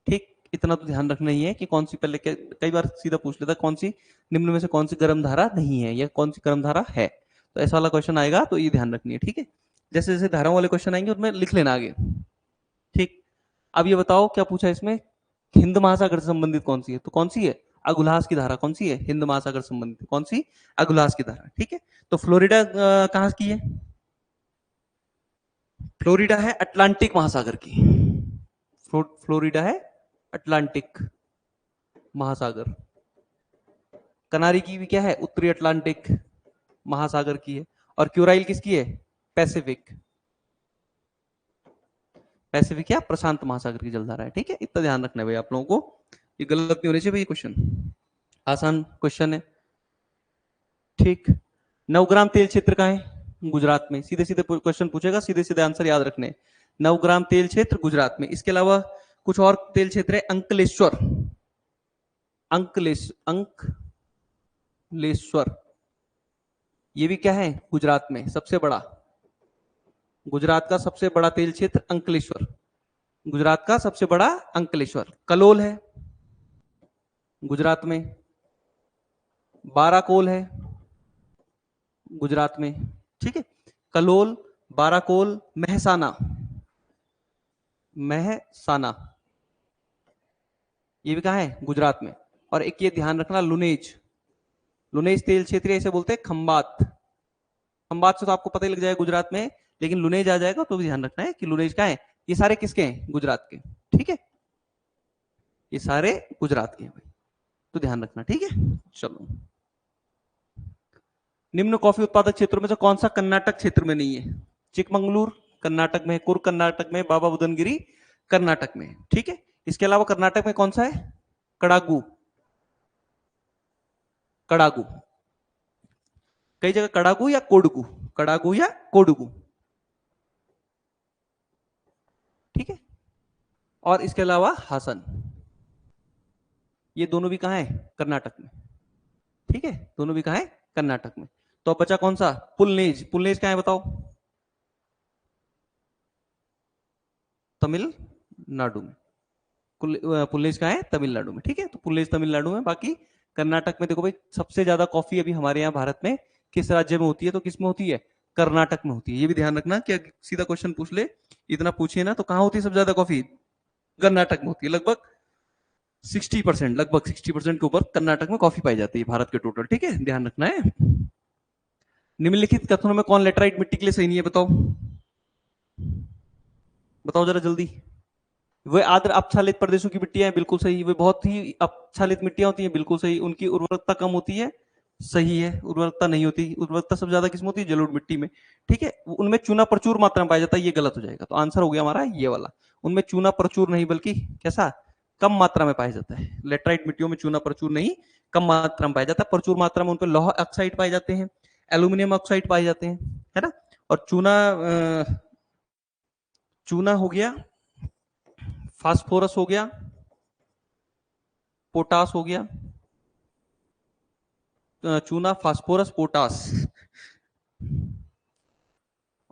ठीक, इतना तो ध्यान रखना ही है कि कौन सी, पहले कई बार सीधा पूछ लेता कौन सी निम्न में से कौन सी गर्म धारा नहीं है, या कौन सी गर्म धारा है, तो ऐसा वाला क्वेश्चन आएगा तो ये ध्यान रखनी है। ठीक है, जैसे जैसे धाराओं वाले क्वेश्चन आएंगे उनमें लिख लेना आगे। ठीक अब ये बताओ क्या पूछा इसमें, हिंद महासागर से संबंधित कौन सी है, तो कौन सी है, अगुलास की धारा कौन सी है, हिंद महासागर से संबंधित कौन सी, अगुलास की धारा। ठीक है, तो फ्लोरिडा कहाँ की है, फ्लोरिडा है अटलांटिक महासागर की, फ्लोरिडा है अटलांटिक महासागर। कनारी की भी क्या है, उत्तरी अटलांटिक महासागर की है। और क्यूराइल किसकी है, पैसिफिक, पैसिफिक या प्रशांत महासागर की जलधारा है। ठीक है, इतना ध्यान रखना है भाई आप लोगों को, ये गलत नहीं होने चाहिए भाई, क्वेश्चन आसान क्वेश्चन है। ठीक, नवग्राम तेल क्षेत्र कहाँ है, गुजरात में। सीधे सीधे क्वेश्चन पूछेगा, सीधे सीधे आंसर याद रखने। नवग्राम तेल क्षेत्र गुजरात में। इसके अलावा कुछ और तेल क्षेत्र है, अंकलेश्वर, अंकलेश्वर, ये भी क्या है, गुजरात में सबसे बड़ा, गुजरात का सबसे बड़ा तेल क्षेत्र अंकलेश्वर, गुजरात का सबसे बड़ा अंकलेश्वर। कलोल है गुजरात में, बाराकोल है गुजरात में। ठीक है, कलोल, बाराकोल, महसाना, महसाना, ये भी कहाँ है, गुजरात में। और एक ये ध्यान रखना, लुनेज, लुनेज तेल क्षेत्र ऐसे बोलते हैं, खंबात, खंबात से तो आपको पता ही लग जाएगा गुजरात में, लेकिन लुनेज आ जाएगा तो भी ध्यान रखना है कि लुनेज कहाँ है। ये सारे किसके हैं, गुजरात के। ठीक है, ये सारे गुजरात के हैं भाई, तो ध्यान रखना। ठीक है, चलो, निम्न कॉफी उत्पादक क्षेत्रों में से कौन सा कर्नाटक क्षेत्र में नहीं है, चिकमंगलूर कर्नाटक में, कुर्ग कर्नाटक में, बाबा बुदनगिरी कर्नाटक में। ठीक है, इसके अलावा कर्नाटक में कौन सा है, कड़ागू, कड़ागू, कई जगह कड़ागू या कोडगू, कड़ागू या कोडगू। ठीक है, और इसके अलावा हासन, ये दोनों भी कहां है, कर्नाटक में। ठीक है, दोनों भी कहां है, कर्नाटक में। तो अब बचा कौन सा, पुलनेज, पुलनेज कहां है बताओ, तमिलनाडु में। पुलनेज कहां है, तमिलनाडु में। ठीक है, तो पुलनेज तमिलनाडु में। बाकी कर्नाटक में देखो भाई, सबसे ज्यादा कॉफी अभी हमारे यहाँ भारत में किस राज्य में होती है, तो किस में होती है, कर्नाटक में होती है। ये भी ध्यान रखना कि सीधा क्वेश्चन पूछ ले, इतना पूछिए ना, तो कहां होती है सबसे ज्यादा कॉफी, कर्नाटक में होती है। लगभग 60%, लगभग 60% के ऊपर कर्नाटक में कॉफी पाई जाती है भारत के टोटल। ठीक है, ध्यान रखना है। निम्नलिखित कथनों में कौन लेटराइट मिट्टी के लिए सही नहीं है, बताओ, बताओ जरा जल्दी। वे आर्द्र अपक्षालित प्रदेशों की मिट्टियां, बिल्कुल सही। वे बहुत ही अपक्षालित मिट्टियां होती हैं, बिल्कुल सही। उनकी उर्वरकता कम होती है, सही है। उर्वरकता नहीं होती, उर्वरकता सबसे ज्यादा किसमें होती है, जलोढ़ मिट्टी में। ठीक है, उनमें चूना प्रचुर मात्रा में पाया जाता है, ये गलत हो जाएगा। तो आंसर हो गया हमारा ये वाला, उनमें चूना प्रचुर नहीं, बल्कि कैसा, कम मात्रा में पाया जाता है। लेटराइट मिट्टियों में चूना प्रचुर नहीं, कम मात्रा में पाया जाता है। प्रचुर मात्रा में उनपे लौह ऑक्साइड पाए जाते हैं, एल्यूमिनियम ऑक्साइड पाए जाते हैं, है ना। और चूना, चूना हो गया, फास्फोरस हो गया, पोटास हो गया, चूना, फास्फोरस, पोटास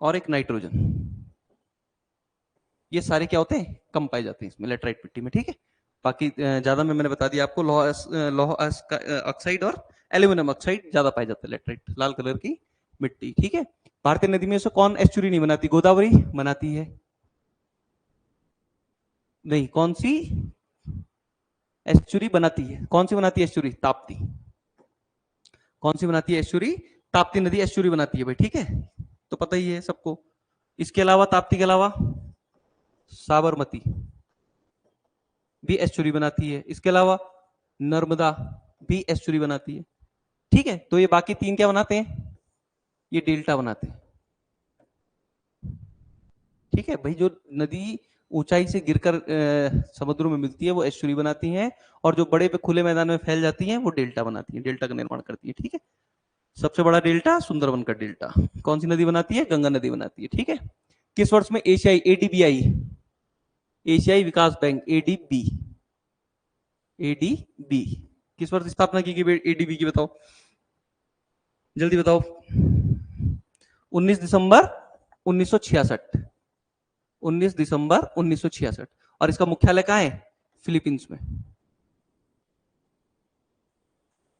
और एक नाइट्रोजन, ये सारे क्या होते हैं, कम पाए जाते हैं इसमें लेटराइट मिट्टी में। ठीक है, बाकी ज्यादा में मैंने बता दिया आपको, लौह ऑक्साइड और एल्यूमिनियम ऑक्साइड ज्यादा पाए जाते हैं लेटराइट, लाल कलर की मिट्टी। ठीक है, भारतीय नदी में से कौन एस्चुरी नहीं बनाती, गोदावरी बनाती है, नहीं, कौन सी एस्चुरी बनाती है, कौन सी बनाती है एस्चुरी, ताप्ती। कौन सी बनाती है एस्चुरी, ताप्ती नदी एस्चुरी बनाती है भाई। ठीक है, तो पता ही है सबको। इसके अलावा, ताप्ती के अलावा साबरमती भी एस्चुरी बनाती है। इसके अलावा नर्मदा भी एस्चुरी बनाती है। ठीक है, तो ये बाकी तीन क्या बनाते हैं, ये डेल्टा बनाते हैं। ठीक है भाई, जो नदी ऊंचाई से गिरकर समुद्रों में मिलती है वो एस्चुरी बनाती हैं, और जो बड़े पे खुले मैदान में फैल जाती हैं वो डेल्टा बनाती हैं, डेल्टा का निर्माण करती है। ठीक है, सबसे बड़ा डेल्टा सुंदरबन का डेल्टा कौन सी नदी बनाती है, गंगा नदी बनाती है। ठीक है, किस वर्ष में एशियाई एडीबीआई, एशियाई विकास बैंक, एडीबी, एडीबी किस वर्ष स्थापना की गई एडीबी की, बताओ जल्दी बताओ। 19 दिसंबर 1966, 19 दिसंबर 1966। और इसका मुख्यालय कहां है, फिलीपींस में।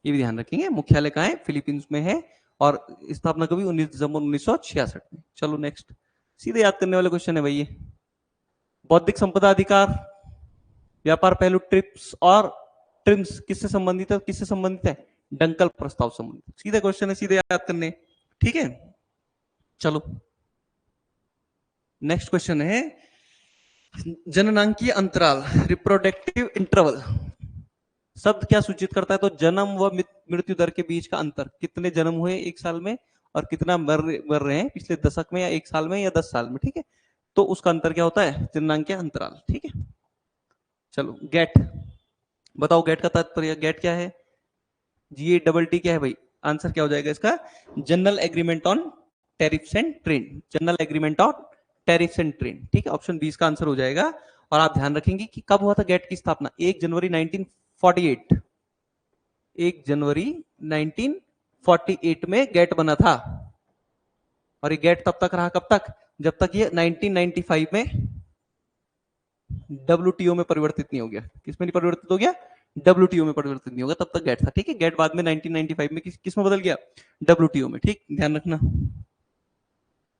ये भी ध्यान रखेंगे, मुख्यालय कहां है, फिलीपींस में है। और स्थापना कभी 19 दिसंबर 1966 में। चलो नेक्स्ट, सीधे याद करने वाले क्वेश्चन है भाई ये। बौद्धिक संपदा अधिकार, व्यापार पहलू, ट्रिप्स और ट्रिम्स किससे संबंधित है, किससे संबंधित है, डंकल प्रस्ताव संबंधित। सीधे क्वेश्चन है, सीधे याद करने, ठीक है। चलो नेक्स्ट क्वेश्चन है, जननांकीय अंतराल, रिप्रोडक्टिव इंटरवल शब्द क्या सूचित करता है, तो जन्म व मृत्यु दर के बीच का अंतर, कितने जन्म हुए एक साल में और कितना मर रहे हैं पिछले दशक में या एक साल में या 10 साल में, ठीक है, तो उसका अंतर क्या होता है, जननांकीय अंतराल, ठीक है। चलो गेट, बताओ गेट का तात्पर्य, गेट क्या है, GATT क्या है भाई, आंसर क्या हो जाएगा इसका, general agreement on tariffs and trade, general agreement on tariffs and trade, ठीक है, ऑप्शन 20 का आंसर हो जाएगा। और आप ध्यान रखेंगे कि कब हुआ था गेट की स्थापना, 1 जनवरी 1948, 1 जनवरी 1948 में गेट बना था। और ये गेट तब तक रहा, कब तक, जब तक ये 1995 में WTO में परिवर्तित नहीं हो गया। किसमें नहीं परिवर्तित हो गया, WTO में परिवर्तित नहीं होगा, तब तक गेट था, ठीक है। गेट बाद में 1995 में किस में बदल गया, WTO में, ठीक, ध्यान रखना।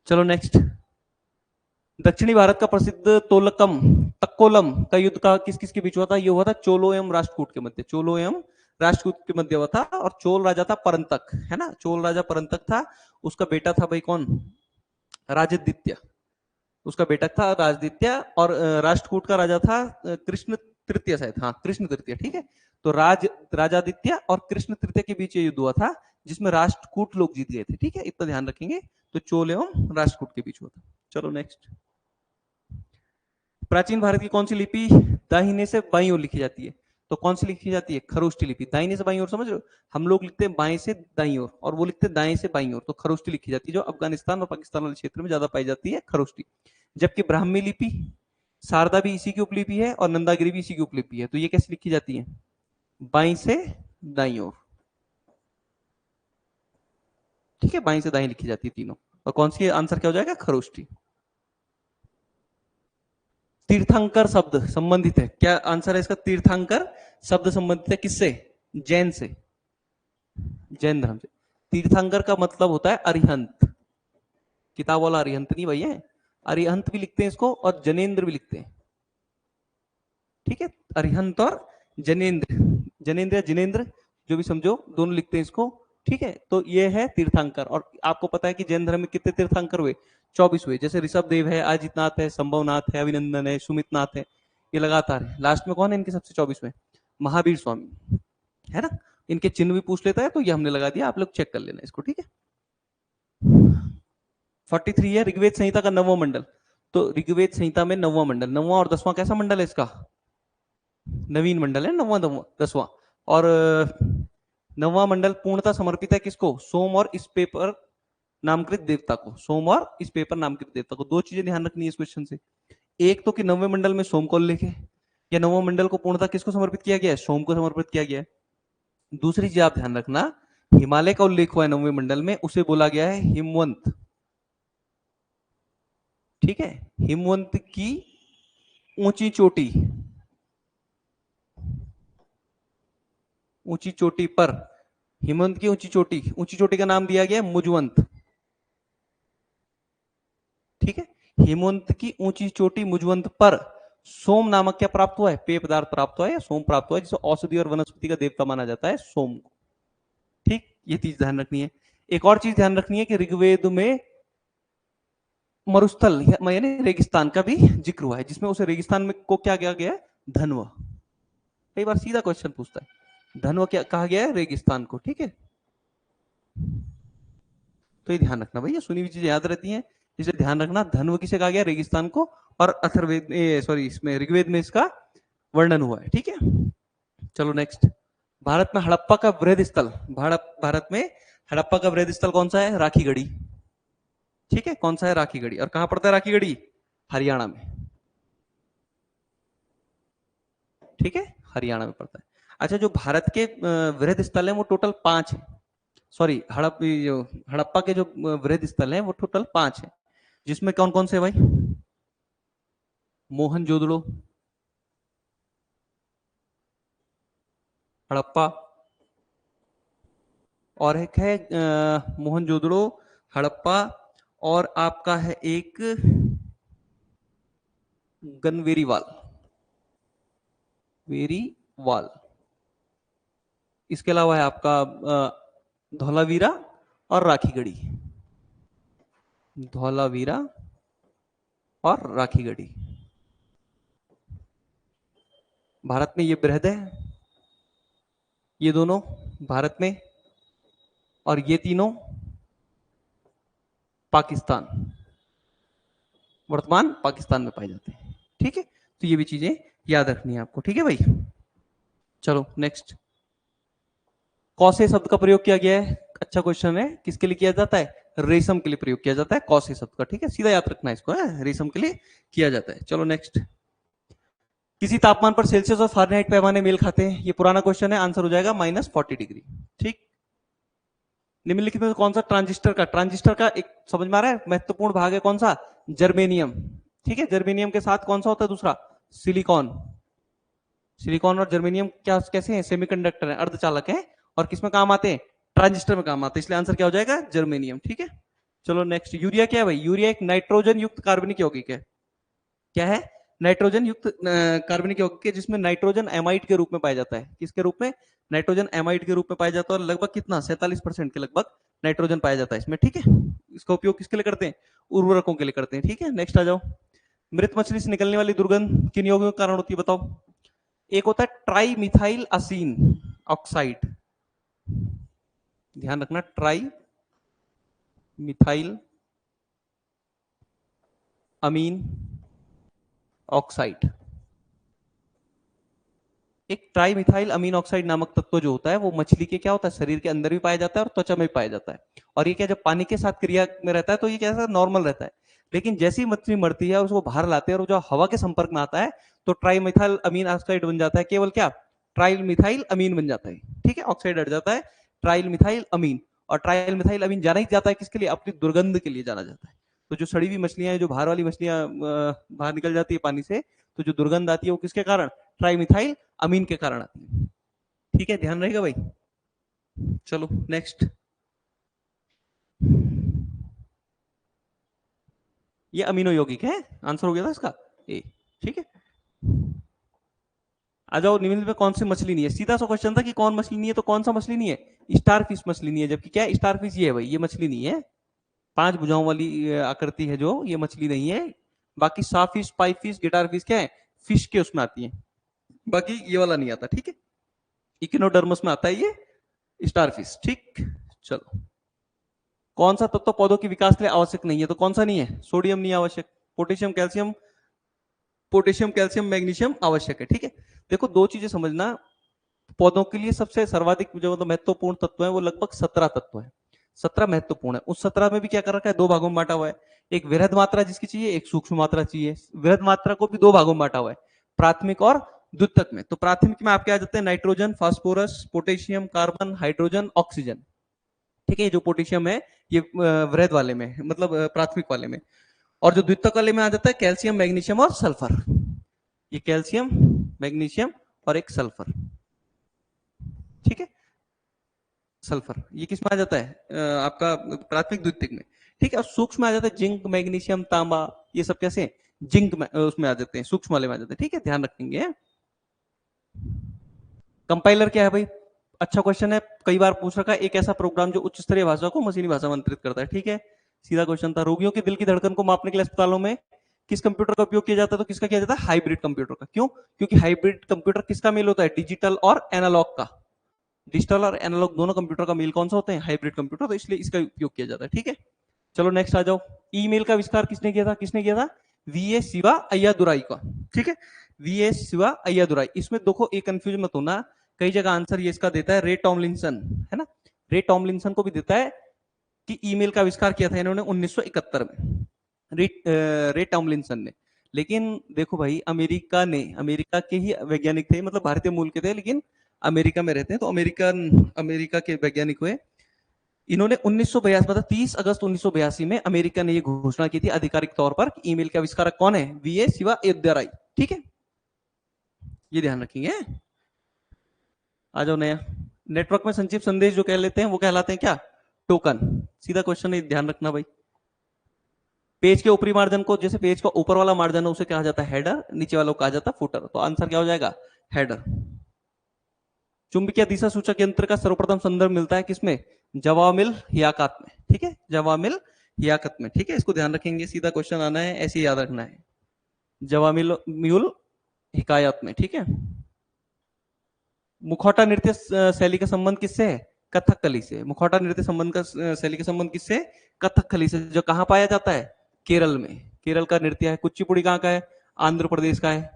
चलो नेक्स्ट, दक्षिणी भारत का प्रसिद्ध तोलकम तक्कोलम का युद्ध का किस किस के बीच हुआ था, ये हुआ था चोलो एवं राष्ट्रकूट के मध्य, चोलो एवं राष्ट्रकूट के मध्य हुआ था। और चोल राजा था परंतक, है ना, चोल राजा परंतक था, उसका बेटा था भाई कौन, राजदित्य, उसका बेटा था राजदित्य। और राष्ट्रकूट का राजा था कृष्ण तृतीय शायद, हाँ कृष्ण तृतीय, ठीक है। तो राजादित्य और कृष्ण तृतीय के बीच ये युद्ध हुआ था, जिसमें राष्ट्रकूट लोग जीत गए थे, ठीक है, इतना ध्यान रखेंगे। तो चोल एवं राष्ट्रकूट के बीच हुआ था। चलो नेक्स्ट, प्राचीन भारत की कौन सी लिपि दाहिने से बाईं ओर लिखी जाती है, तो कौन सी लिखी जाती है, खरोष्टी लिपि। दाहिने से बाईं ओर समझ रहे हो, हम लोग लिखते हैं बाएं से दाईं ओर और वो लिखते हैं दाएं से बाईं ओर, तो खरोष्टी लिखी जाती है, जो अफगानिस्तान और पाकिस्तान वाले क्षेत्र में ज्यादा पाई जाती है खरोष्टी। जबकि ब्राह्मी लिपि, शारदा भी इसी की उपलिपि है और नंदागिरी भी इसी की उपलिपि है, तो ये कैसे लिखी जाती है, बाईं से दाईं ओर, ठीक है, बाईं से दाईं लिखी जाती है तीनों। और कौन सी, आंसर क्या हो जाएगा, खरोष्टी। तीर्थंकर शब्द संबंधित है, क्या आंसर है इसका, तीर्थंकर शब्द संबंधित है किससे, जैन से, जैन धर्म से। तीर्थंकर का मतलब होता है अरिहंत, किताब वाला अरिहंत नहीं भैया, अरिहंत भी लिखते हैं इसको और जनेन्द्र भी लिखते हैं, ठीक है, अरिहंत और जनेन्द्र, जनेन्द्र या जिनेन्द्र जो भी समझो, दोनों लिखते हैं इसको, ठीक है। तो ये है तीर्थंकर। और आपको पता है कि जैन धर्म में कितने तीर्थंकर हुए, 24 हुए, जैसे ऋषभ देव है, अजितनाथ है, संभवनाथ है, अभिनंदन है, सुमितनाथ है, ये लगातार है। लास्ट में कौन है इनके सबसे 24वें, महावीर स्वामी, है ना। इनके चिन्ह भी पूछ लेता है, तो ये हमने लगा दिया, आप लोग चेक कर लेना इसको, ठीक है। 43 है ऋग्वेद संहिता का 9वां मंडल, तो ऋग्वेद संहिता में 9वां मंडल, 9वां और 10वां कैसा मंडल है इसका, नवीन मंडल है, 9वां 10वां। और 9वां मंडल पूर्णतः समर्पित है किसको, सोम और इस पेपर नामकृत देवता को, सोम और इस पेपर नामकृत देवता को। दो चीजें ध्यान रखनी है इस क्वेश्चन से, एक तो कि 9वें मंडल में सोम को उल्लेख है, या 9वां मंडल को पूर्णतः किसको समर्पित किया गया है, सोम को समर्पित किया गया है। दूसरी चीज आप ध्यान रखना, हिमालय का उल्लेख हुआ है 9वें मंडल में, उसे बोला गया है हिमवंत, ठीक है, हिमवंत की ऊंची चोटी, ऊंची चोटी पर, हिमवंत की ऊंची चोटी, ऊंची चोटी का नाम दिया गया है मुजवंत, ठीक है। हिमवंत की ऊंची चोटी मुजवंत पर सोम नामक क्या प्राप्त हुआ है, पेय पदार्थ प्राप्त हुआ है या सोम प्राप्त हुआ है, जिसे औषधि और वनस्पति का देवता माना जाता है सोम को, ठीक, ये चीज ध्यान रखनी है। एक और चीज ध्यान रखनी है कि ऋग्वेद में मरुस्थल यानी रेगिस्तान का भी जिक्र हुआ है, जिसमें उसे रेगिस्तान में को क्या किया गया है, धन्व। कई बार सीधा क्वेश्चन पूछता है, धन्व क्या कहा गया है, रेगिस्तान को, ठीक है। तो ये ध्यान रखना भैया, सुनी हुई चीजें याद रहती हैं, जिसे ध्यान रखना, धन्व किसे कहा गया, रेगिस्तान को, और अथर्ववेद सॉरी इसमें ऋग्वेद में इसका वर्णन हुआ है, ठीक है। चलो नेक्स्ट, भारत में हड़प्पा का वृहद स्थल, भारत में हड़प्पा का वृहद स्थल कौन सा है, राखीगढ़ी, ठीक है, कौन सा है, राखीगढ़ी। और कहां पड़ता है राखीगढ़ी, हरियाणा में, ठीक है, हरियाणा में पड़ता है। अच्छा, जो भारत के वृहद स्थल है वो टोटल 5 है, सॉरी हड़प्पा के जो वृहद स्थल है वो टोटल 5 है, जिसमें कौन कौन से भाई, मोहनजोदड़ो, हड़प्पा, और एक है मोहनजोदड़ो, हड़प्पा, और आपका है एक गनवेरीवाल, वेरीवाल। इसके अलावा है आपका धौलावीरा और राखीगढ़ी, धौलावीरा और राखीगढ़ी। भारत में ये बृहद है, ये दोनों भारत में, और ये तीनों पाकिस्तान, वर्तमान पाकिस्तान में पाए जाते हैं। ठीक है, तो ये भी चीजें याद रखनी है आपको। ठीक है भाई, चलो नेक्स्ट। कौसे शब्द का प्रयोग किया गया है, अच्छा क्वेश्चन है। किसके लिए किया जाता है? रेशम के लिए प्रयोग किया जाता है कौसे शब्द का। ठीक है, सीधा याद रखना है इसको, है रेशम के लिए किया जाता है। चलो नेक्स्ट। किसी तापमान पर सेल्सियस और फारेनहाइट पैमाने मेल खाते हैं, ये पुराना क्वेश्चन है, आंसर हो जाएगा -40 डिग्री। ठीक, निम्नलिखित में कौन सा ट्रांजिस्टर का एक समझ में आ रहा है महत्वपूर्ण भाग है, कौन सा? जर्मेनियम। ठीक है, जर्मेनियम के साथ कौन सा होता है दूसरा? सिलिकॉन। सिलिकॉन और जर्मेनियम क्या कैसे हैं? सेमीकंडक्टर है, अर्धचालक है, और किसमें काम आते हैं? ट्रांजिस्टर में काम आते हैं, इसलिए आंसर क्या हो जाएगा? जर्मेनियम। ठीक है, चलो नेक्स्ट। यूरिया क्या है भाई? यूरिया एक नाइट्रोजन युक्त कार्बनिक यौगिक है। क्या है? नाइट्रोजन युक्त कार्बनिक यौगिक है, जिसमें नाइट्रोजन एमाइड के रूप में पाया जाता है। किसके रूप में? नाइट्रोजन एमाइड के रूप में पाया जाता है, और लगभग कितना? 47% के लगभग नाइट्रोजन पाया जाता है इसमें। ठीक है, इसका उपयोग किसके लिए करते हैं? उर्वरकों के लिए करते हैं। ठीक है, नेक्स्ट आ जाओ। मृत मछली से निकलने वाली दुर्गंध किन यौगिकों के कारण होती है, बताओ? एक होता है ट्राई मिथाइल असीन ऑक्साइड, ध्यान रखना, ट्राई मिथाइल अमीन ऑक्साइड। एक ट्राइमिथाइल अमीन ऑक्साइड नामक तत्व जो होता है वो मछली के क्या होता है? शरीर के अंदर भी पाया जाता है और त्वचा में भी पाया जाता है। और ये क्या, जब पानी के साथ क्रिया में रहता है तो ये कैसा नॉर्मल रहता है, लेकिन जैसे ही मछली मरती है उसको बाहर लाते हैं और जो हवा के संपर्क में आता है तो ट्राइमिथाइल अमीन ऑक्साइड बन जाता है। केवल क्या? ट्राइल मिथाइल अमीन बन जाता है। ठीक है, ऑक्साइड हट जाता है, ट्राइल मिथाइल अमीन। और ट्राइल मिथाइल अमीन जाना ही जाता है किसके लिए? अपनी दुर्गंध के लिए जाना जाता है। तो जो सड़ी हुई मछलियां हैं, जो बाहर वाली मछलियां बाहर निकल जाती है पानी से, तो जो दुर्गंध आती है वो किसके कारण? ट्राइमिथाइल अमीन के कारण आती है। ठीक है, ध्यान रहेगा भाई। चलो नेक्स्ट। ये अमीनो यौगिक है, आंसर हो गया था इसका ए। ठीक है, आ जाओ। निम्नलिखित में कौन सी मछली नहीं है? सीधा सा क्वेश्चन था कि कौन मछली नहीं है, तो कौन सा मछली नहीं है? स्टारफिश मछली नहीं है। जबकि क्या है? स्टारफिश ये है भाई, ये मछली नहीं है। 5 भुजाओं वाली आकृति है जो, ये मछली नहीं है। बाकी साफिश, पाइफिश, गिटारफिश क्या है? फिश के उसमें आती है, बाकी ये वाला नहीं आता। ठीक है, इकिनोडर्मस में आता है ये स्टारफिश। ठीक, चलो। कौन सा तत्व पौधों के विकास के लिए आवश्यक नहीं है? तो कौन सा नहीं है? सोडियम नहीं आवश्यक, पोटेशियम कैल्शियम मैग्नीशियम आवश्यक है। ठीक है, देखो दो चीजें समझना, पौधों के लिए सबसे सर्वाधिक जो मतलब महत्वपूर्ण तत्व है वो लगभग 17 तत्व है। 17 महत्वपूर्ण है। उस 17 में भी क्या कर रखा है? 2 भागों में बांटा हुआ है। एक वृहद मात्रा जिसकी चाहिए, एक सूक्ष्म मात्रा चाहिए। वृहद मात्रा को भी 2 भागों में बांटा हुआ है, प्राथमिक और द्वितीयक में। तो प्राथमिक में आपके आ जाते हैं nitrogen, phosphorus, potassium, carbon, hydrogen, oxygen. ठीक है, जो पोटेशियम है ये वृहद वाले में, मतलब प्राथमिक वाले में। और जो द्वितीयक वाले में आ जाता है कैल्शियम, मैग्नीशियम और सल्फर। ये कैल्शियम, मैग्नीशियम और एक सल्फर। ठीक है, सल्फर ये किस में आ जाता है? आपका प्राथमिक द्वितीयक में। ठीक है, और सूक्ष्म में आ जाता है जिंक, मैग्नीशियम, तांबा। ये सब कैसे? जिंक में उसमें आ जाते हैं, सूक्ष्म वाले में आ जाते हैं। ठीक है, ध्यान रखेंगे। कंपाइलर क्या है भाई? अच्छा क्वेश्चन है, कई बार पूछ रखा है। एक ऐसा प्रोग्राम जो उच्च स्तरीय भाषा को मशीनी भाषा में अंतरित करता है। ठीक है, सीधा क्वेश्चन था। रोगियों के दिल की धड़कन को मापने के लिए अस्पतालों में किस कंप्यूटर का उपयोग किया जाता है? तो किसका किया जाता है? हाइब्रिड कंप्यूटर का। क्यों? क्योंकि हाइब्रिड कंप्यूटर किसका मेल होता है? डिजिटल और एनालॉग का। डिजिटल और एनालॉग दोनों कंप्यूटर का मेल कौन सा होता है? Hybrid computer. तो इसलिए इसका उपयोग किया जाता है। ठीक है, चलो नेक्स्ट आ जाओ। ईमेल का आविष्कार किसने किया था? किसने किया था? वी एस शिवा अय्यादुराई का। ठीक है, वी एस शिवा अय्यादुराई। इसमें देखो एक कंफ्यूजन मत होना, कई जगह आंसर ये इसका देता है रे टॉमलिंसन, है ना। रे टॉमलिंसन को भी देता है कि ईमेल का आविष्कार किया था इन्होंने 1971 में, रे टॉमलिंसन ने। लेकिन देखो भाई, अमेरिका के ही वैज्ञानिक थे, मतलब भारतीय मूल के थे, लेकिन अमेरिका में रहते हैं, तो अमेरिका के वैज्ञानिक हुए। इन्होंने 1982 मतलब 30 अगस्त 1982 में अमेरिका ने ये घोषणा की थी आधिकारिक तौर पर कि ईमेल के आविष्कारक कौन है? V S Shiva Ayyadurai. ठीक है, ये ध्यान रखेंगे। आ जाओ नया। नेटवर्क में संक्षिप्त संदेश जो कह लेते हैं वो कहलाते हैं क्या? टोकन। सीधा क्वेश्चन है, ध्यान रखना भाई। पेज के ऊपरी मार्जिन को, जैसे पेज का ऊपर वाला मार्जिन है उसे कहा जाता है हेडर, नीचे वाला को कहा जाता है फुटर। तो आंसर क्या हो जाएगा? हेडर। चुंबकीय दिशा सूचक यंत्र का सर्वप्रथम संदर्भ मिलता है किसमें? जवामिल हियाकात में। ठीक है, जवामिल हियाकत में। ठीक है, इसको ध्यान रखेंगे, सीधा क्वेश्चन आना है, ऐसे याद रखना है, जवामिल म्यूल हिकायत में। ठीक है। मुखौटा नृत्य शैली का संबंध किससे है? कथकली से। मुखौटा नृत्य संबंध का शैली का संबंध किससे? कथकली से, जो कहां पाया जाता है? केरल में। केरल का नृत्य है। कुचिपुड़ी कहां का है? आंध्र प्रदेश का है।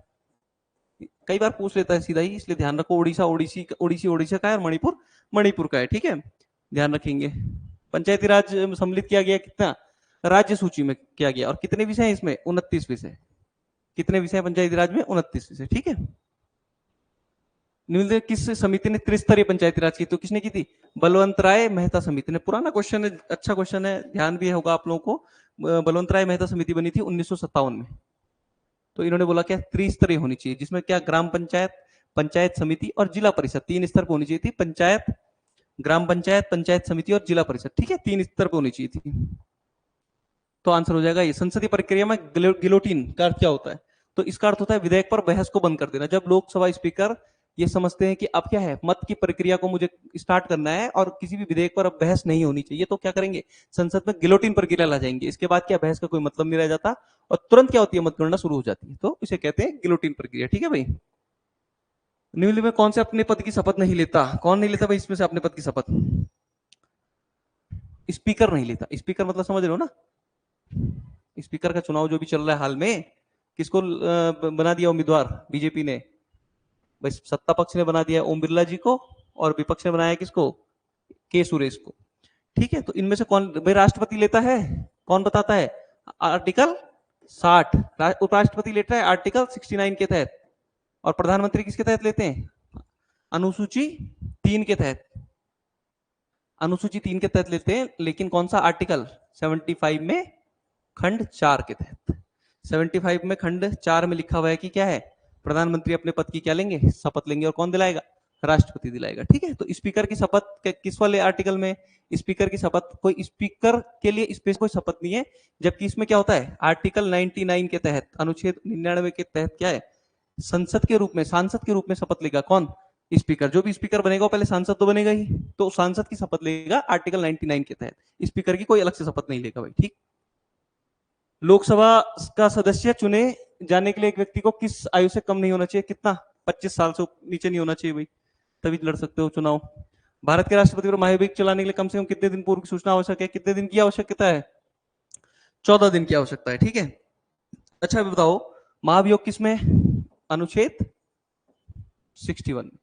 कई बार पूछ लेता है सीधा ही, इसलिए ध्यान रखो। उड़ीसा ओडिसी ओडिशा का है, और मणिपुर मणिपुर का है। ठीक है, ध्यान रखेंगे। पंचायती राज सम्मिलित किया गया कितना? राज्य सूची में किया गया। और कितने विषय हैं इसमें? 29 विषय। कितने विषय पंचायती राज में? 29 विषय। ठीक है। निम्नलिखित किस समिति ने त्रिस्तरीय पंचायती राज की? तो किसने की थी? बलवंत राय मेहता समिति ने। पुराना क्वेश्चन है, अच्छा क्वेश्चन है, ध्यान भी होगा आप लोगों को। बलवंत राय मेहता समिति बनी थी 1957 में। तो इन्होंने बोला क्या? त्रिस्तरीय होनी चाहिए, जिसमें क्या? ग्राम पंचायत, पंचायत समिति और जिला परिषद, 3 स्तर पर होनी चाहिए थी। पंचायत, ग्राम पंचायत, पंचायत समिति और जिला परिषद। ठीक है, 3 स्तर पर होनी चाहिए थी। तो आंसर हो जाएगा ये। संसदीय प्रक्रिया में गिलोटिन का अर्थ क्या होता है? तो इसका अर्थ होता है विधेयक पर बहस को बंद कर देना। जब लोकसभा स्पीकर ये समझते हैं कि अब क्या है, मत की प्रक्रिया को मुझे स्टार्ट करना है और किसी भी विधेयक पर अब बहस नहीं होनी चाहिए, तो क्या करेंगे? संसद में गिलोटिन प्रक्रिया ला जाएंगे। इसके बाद क्या, बहस का कोई मतलब नहीं रह जाता और तुरंत क्या होती है? मतगणना शुरू हो जाती है। तो इसे कहते हैं गिलोटिन प्रक्रिया। ठीक है भाई। निम्नलिखित में कौन से अपने पद की शपथ नहीं लेता? कौन नहीं लेता भाई इसमें से अपने पद की शपथ? स्पीकर नहीं लेता। स्पीकर मतलब समझ रहे हो ना? स्पीकर का चुनाव जो भी चल रहा है हाल में, किसको बना दिया उम्मीदवार? बीजेपी ने। भाई सत्ता पक्ष ने बना दिया ओम बिरला जी को, और विपक्ष ने बनाया किसको? के सुरेश को। ठीक है, तो इनमें से कौन भाई राष्ट्रपति लेता है? कौन बताता है? आर्टिकल 60। उपराष्ट्रपति लेता है आर्टिकल 69 के तहत। और प्रधानमंत्री किसके तहत लेते हैं? अनुसूची 3 के तहत। अनुसूची 3 के तहत लेते हैं, लेकिन कौन सा आर्टिकल? 75 में खंड 4 के तहत। 75 में खंड 4 में लिखा हुआ है कि क्या है? प्रधानमंत्री अपने पद की क्या लेंगे? शपथ लेंगे। और कौन दिलाएगा? राष्ट्रपति दिलाएगा। ठीक है, तो स्पीकर की शपथ किस वाले आर्टिकल में? स्पीकर की शपथ, कोई स्पीकर के लिए स्पेस कोई शपथ नहीं है, जबकि इसमें क्या होता है? आर्टिकल 99 के तहत, अनुच्छेद 99 के तहत क्या है? संसद के रूप में, सांसद के रूप में शपथ लेगा कौन? स्पीकर। जो भी स्पीकर बनेगा वो पहले सांसद तो बनेगा ही, तो सांसद की शपथ लेगा आर्टिकल 99 के तहत। स्पीकर की कोई अलग से शपथ नहीं लेगा भाई। ठीक। लोकसभा का सदस्य चुने जाने के लिए एक व्यक्ति को किस आयु से कम नहीं होना चाहिए? कितना? 25 साल से नीचे नहीं होना चाहिए भाई, तभी लड़ सकते हो चुनाव। भारत के राष्ट्रपति पर महाभियोग चलाने के लिए कम से कम कितने दिन पूर्व की सूचना आवश्यक है? कितने दिन की आवश्यकता है? 14 दिन की आवश्यकता है। ठीक है। अच्छा बताओ, महाभियोग किसमें? अनुच्छेद 61 में।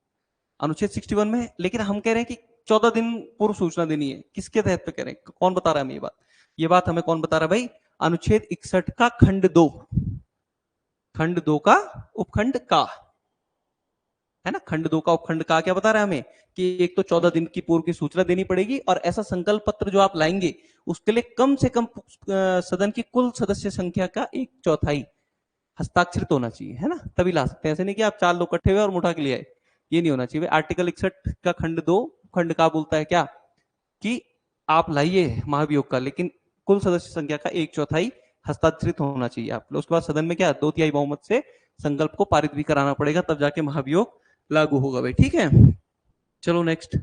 अनुच्छेद 61 में। लेकिन हम कह रहे हैं कि 14 दिन पूर्व सूचना देनी है। किसके तहत पे कह रहे हैं? कौन बता रहा है हमें ये बात? ये बात हमें कौन बता रहा है भाई? अनुच्छेद 61 का खंड 2, खंड 2 का उपखंड का, है ना? खंड 2 का उपखंड का क्या बता रहा है हमें? कि एक तो 14 दिन की पूर्व की सूचना देनी पड़ेगी, और ऐसा संकल्प पत्र जो आप लाएंगे उसके लिए कम से कम सदन की कुल सदस्य संख्या का 1/4 हस्ताक्षरित होना चाहिए, है ना? तभी ला सकते हैं। ऐसे नहीं कि आप 4 लोग इकट्ठे हुए और मुठा के लिए आए, ये नहीं होना चाहिए। आर्टिकल 61 का खंड 2 खंड का बोलता है क्या? कि आप लाइए महाभियोग का, लेकिन कुल सदस्य संख्या का 1/4 हस्ताक्षरित होना चाहिए आप। उसके बाद सदन में क्या, 2/3 बहुमत से संकल्प को पारित भी कराना पड़ेगा, तब जाके महाभियोग लागू होगा भाई। ठीक है, चलो नेक्स्ट।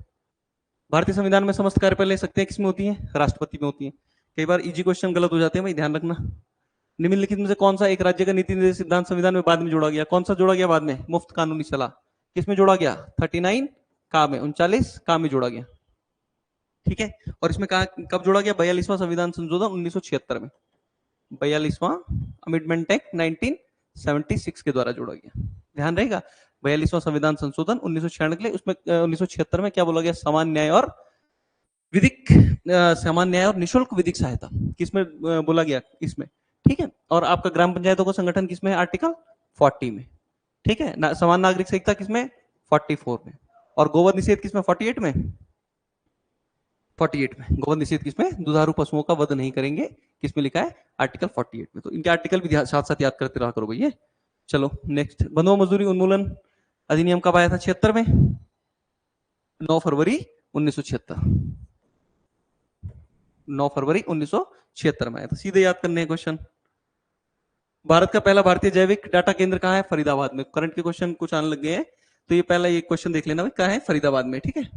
भारतीय संविधान में समस्त कार्यपालिका शक्तियां किसमें होती हैं? राष्ट्रपति में होती हैं। कई बार इजी क्वेश्चन गलत हो जाते हैं भाई, ध्यान रखना। निम्नलिखित में से कौन सा एक राज्य का नीति निर्देश सिद्धांत संविधान में बाद में जोड़ा गया? कौन सा जोड़ा गया बाद में? मुफ्त कानूनी सलाह। किसमें जोड़ा गया? 39 का में, 39 का में जोड़ा गया। ठीक है, और इसमें कहा कब जोड़ा गया? 42वां संविधान संशोधन 1976 में। 42वां अमेंडमेंट एक्ट 1976 के द्वारा जोड़ा गया। ध्यान रहेगा, 42वां संविधान संशोधन 1996 के लिए। उसमें 1976 में क्या बोला गया? समान न्याय और विधिक, समान न्याय और निःशुल्क विधिक सहायता किसमें बोला गया? इसमें। ठीक है, और आपका ग्राम पंचायतों का संगठन किसमें है? आर्टिकल 40 में। ठीक है, समान नागरिक संहिता किसमें? 44 में। और गोवध निषेध किसमें? 48 में। 48 में गोवध निषेध किसमें? दुधारू पशुओं का वध नहीं करेंगे, किसमें लिखा है? आर्टिकल 48 में। तो इनके आर्टिकल भी साथ साथ याद करते रहा करो भैया। चलो नेक्स्ट। बंधुआ मजदूरी उन्मूलन अधिनियम कब आया था? 76 में, 9 फरवरी 1976। 9 फरवरी 1976 में आया था। सीधे याद करने हैं क्वेश्चन। भारत का पहला भारतीय जैविक डाटा केंद्र कहाँ है? फरीदाबाद में। करंट के क्वेश्चन कुछ आने लग गए हैं, तो ये पहला ये क्वेश्चन देख लेना भाई, कहाँ है? फरीदाबाद में, ठीक है।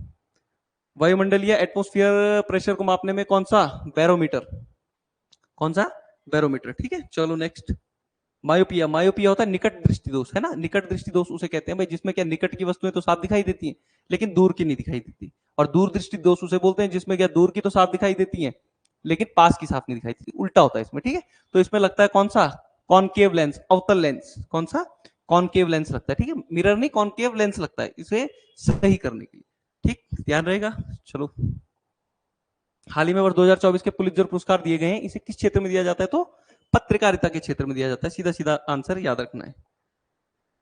वायुमंडलीय एटमॉस्फेयर प्रेशर को मापने में कौन सा? बैरोमीटर। कौन सा? बैरोमीटर, ठीक है। चलो नेक्स्ट। मायोपिया, मायोपिया होता है निकट दृष्टि दोष, है ना। निकट दृष्टि दोष उसे कहते हैं भाई जिसमें क्या निकट की वस्तुएं तो साफ दिखाई देती हैं लेकिन दूर की नहीं दिखाई देती। और दूर दृष्टि दोष उसे बोलते हैं जिसमें क्या दूर की तो साफ दिखाई देती है लेकिन पास की साफ नहीं दिखाई देती, उल्टा होता है इसमें, ठीक है। तो इसमें लगता है कौन सा? कॉनकेव लेंस, अवतल लेंस। कौन सा? कॉनकेव लेंस लगता है, ठीक है। मिरर नहीं, कॉनकेव लेंस लगता है इसे सही करने के लिए, ठीक, ध्यान रहेगा। चलो, हाल ही में वर्ष 2024 के पुलित्जर पुरस्कार दिए गए हैं, इसे किस क्षेत्र में दिया जाता है? तो पत्रकारिता के क्षेत्र में दिया जाता है, सीधा सीधा आंसर याद रखना है।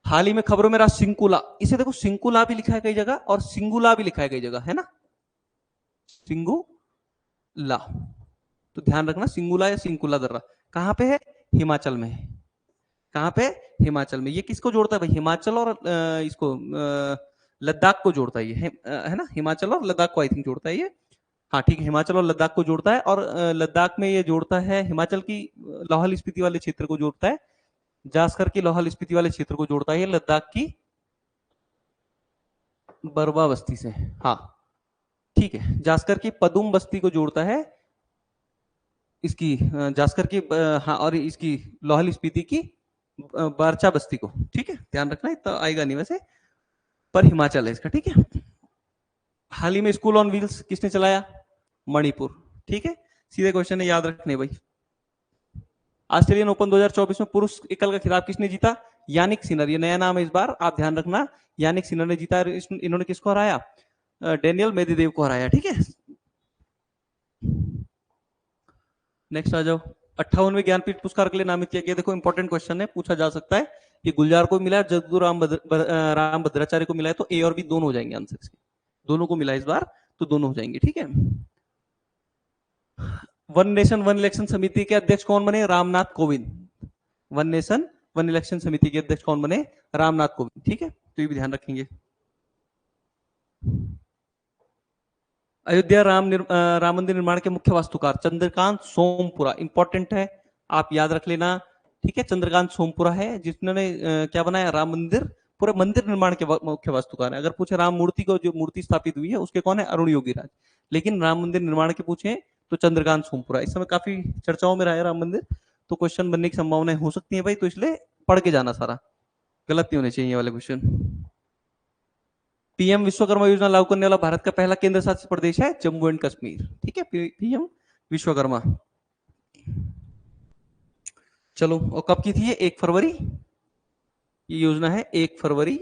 हाल ही में खबरों में रहा सिंकुला, इसे देखो सिंकुला भी लिखा है कई जगह और सिंगुला भी लिखा है कई जगह, है ना, सिंगुला। तो ध्यान रखना, सिंगुला या सिंकुला दर्रा कहां पे है? हिमाचल में है। कहां पे? हिमाचल में। ये किसको जोड़ता है भाई? हिमाचल और इसको लद्दाख को जोड़ता है ये, है ना। हिमाचल और लद्दाख को आई थिंक जोड़ता है ये। हाँ ठीक है, हिमाचल और लद्दाख को जोड़ता है। और लद्दाख में ये जोड़ता है हिमाचल की लाहौल स्पीति वाले क्षेत्र को जोड़ता है, जासकर की लाहौल स्पीति वाले क्षेत्र को जोड़ता है ये लद्दाख की बरवा बस्ती से। हाँ ठीक है, जासकर की पदुम बस्ती को जोड़ता है इसकी जासकर की हाँ, और इसकी लाहौल स्पीति की बारचा बस्ती को, ठीक है। ध्यान रखना, इतना आएगा नहीं वैसे, पर हिमाचल है इसका, ठीक है। हाल ही में स्कूल ऑन व्हील्स किसने चलाया? मणिपुर, ठीक है। सीधे क्वेश्चन है, याद रखने भाई। ऑस्ट्रेलियन ओपन 2024 में पुरुष एकल का खिताब किसने जीता? यानिक सिनर, ये नया नाम है इस बार, आप ध्यान रखना। यानिक सिनर ने जीता। इन्होंने किसको हराया? डेनियल मेदवेदेव को हराया, ठीक है। नेक्स्ट आ जाओ। 58वें ज्ञानपीठ पुरस्कार के लिए नामित किया गया, देखो इंपॉर्टेंट क्वेश्चन है, पूछा जा सकता है। ये गुलजार को मिला है, जगदू राम भद्राचार्य को मिला है, तो ए और बी दोनों हो जाएंगे आंसर इसके। दोनों को मिला इस बार, तो दोनों हो जाएंगे, ठीक है। वन नेशन वन इलेक्शन समिति के अध्यक्ष कौन बने? Ramnath Kovind. One nation one election समिति के अध्यक्ष कौन बने? रामनाथ कोविंद, ठीक है। तो ये भी ध्यान रखेंगे। अयोध्या राम मंदिर निर्माण के मुख्य वास्तुकार चंद्रकांत सोमपुरा, इंपॉर्टेंट है, आप याद रख लेना, ठीक है। चंद्रकांत सोमपुरा है जिन्होंने क्या बनाया? राम मंदिर। पूरे मंदिर निर्माण के मुख्य वास्तुकार है। अगर पूछे राम मूर्ति को, जो मूर्ति स्थापित हुई है, उसके कौन है? अरुण योगीराज। लेकिन राम मंदिर निर्माण के पूछे तो चंद्रकांत सोमपुरा। इस समय काफी चर्चाओं में रहा है राम मंदिर, तो क्वेश्चन बनने की संभावनाएं हो सकती है भाई, तो इसलिए पढ़ के जाना, सारा गलत नहीं होने चाहिए ये वाले क्वेश्चन। पीएम विश्वकर्मा योजना लागू करने वाला भारत का पहला केंद्र शासित प्रदेश है जम्मू एंड कश्मीर, ठीक है। पीएम विश्वकर्मा। चलो, और कब की थी ये? 1 फरवरी। ये योजना है 1 फरवरी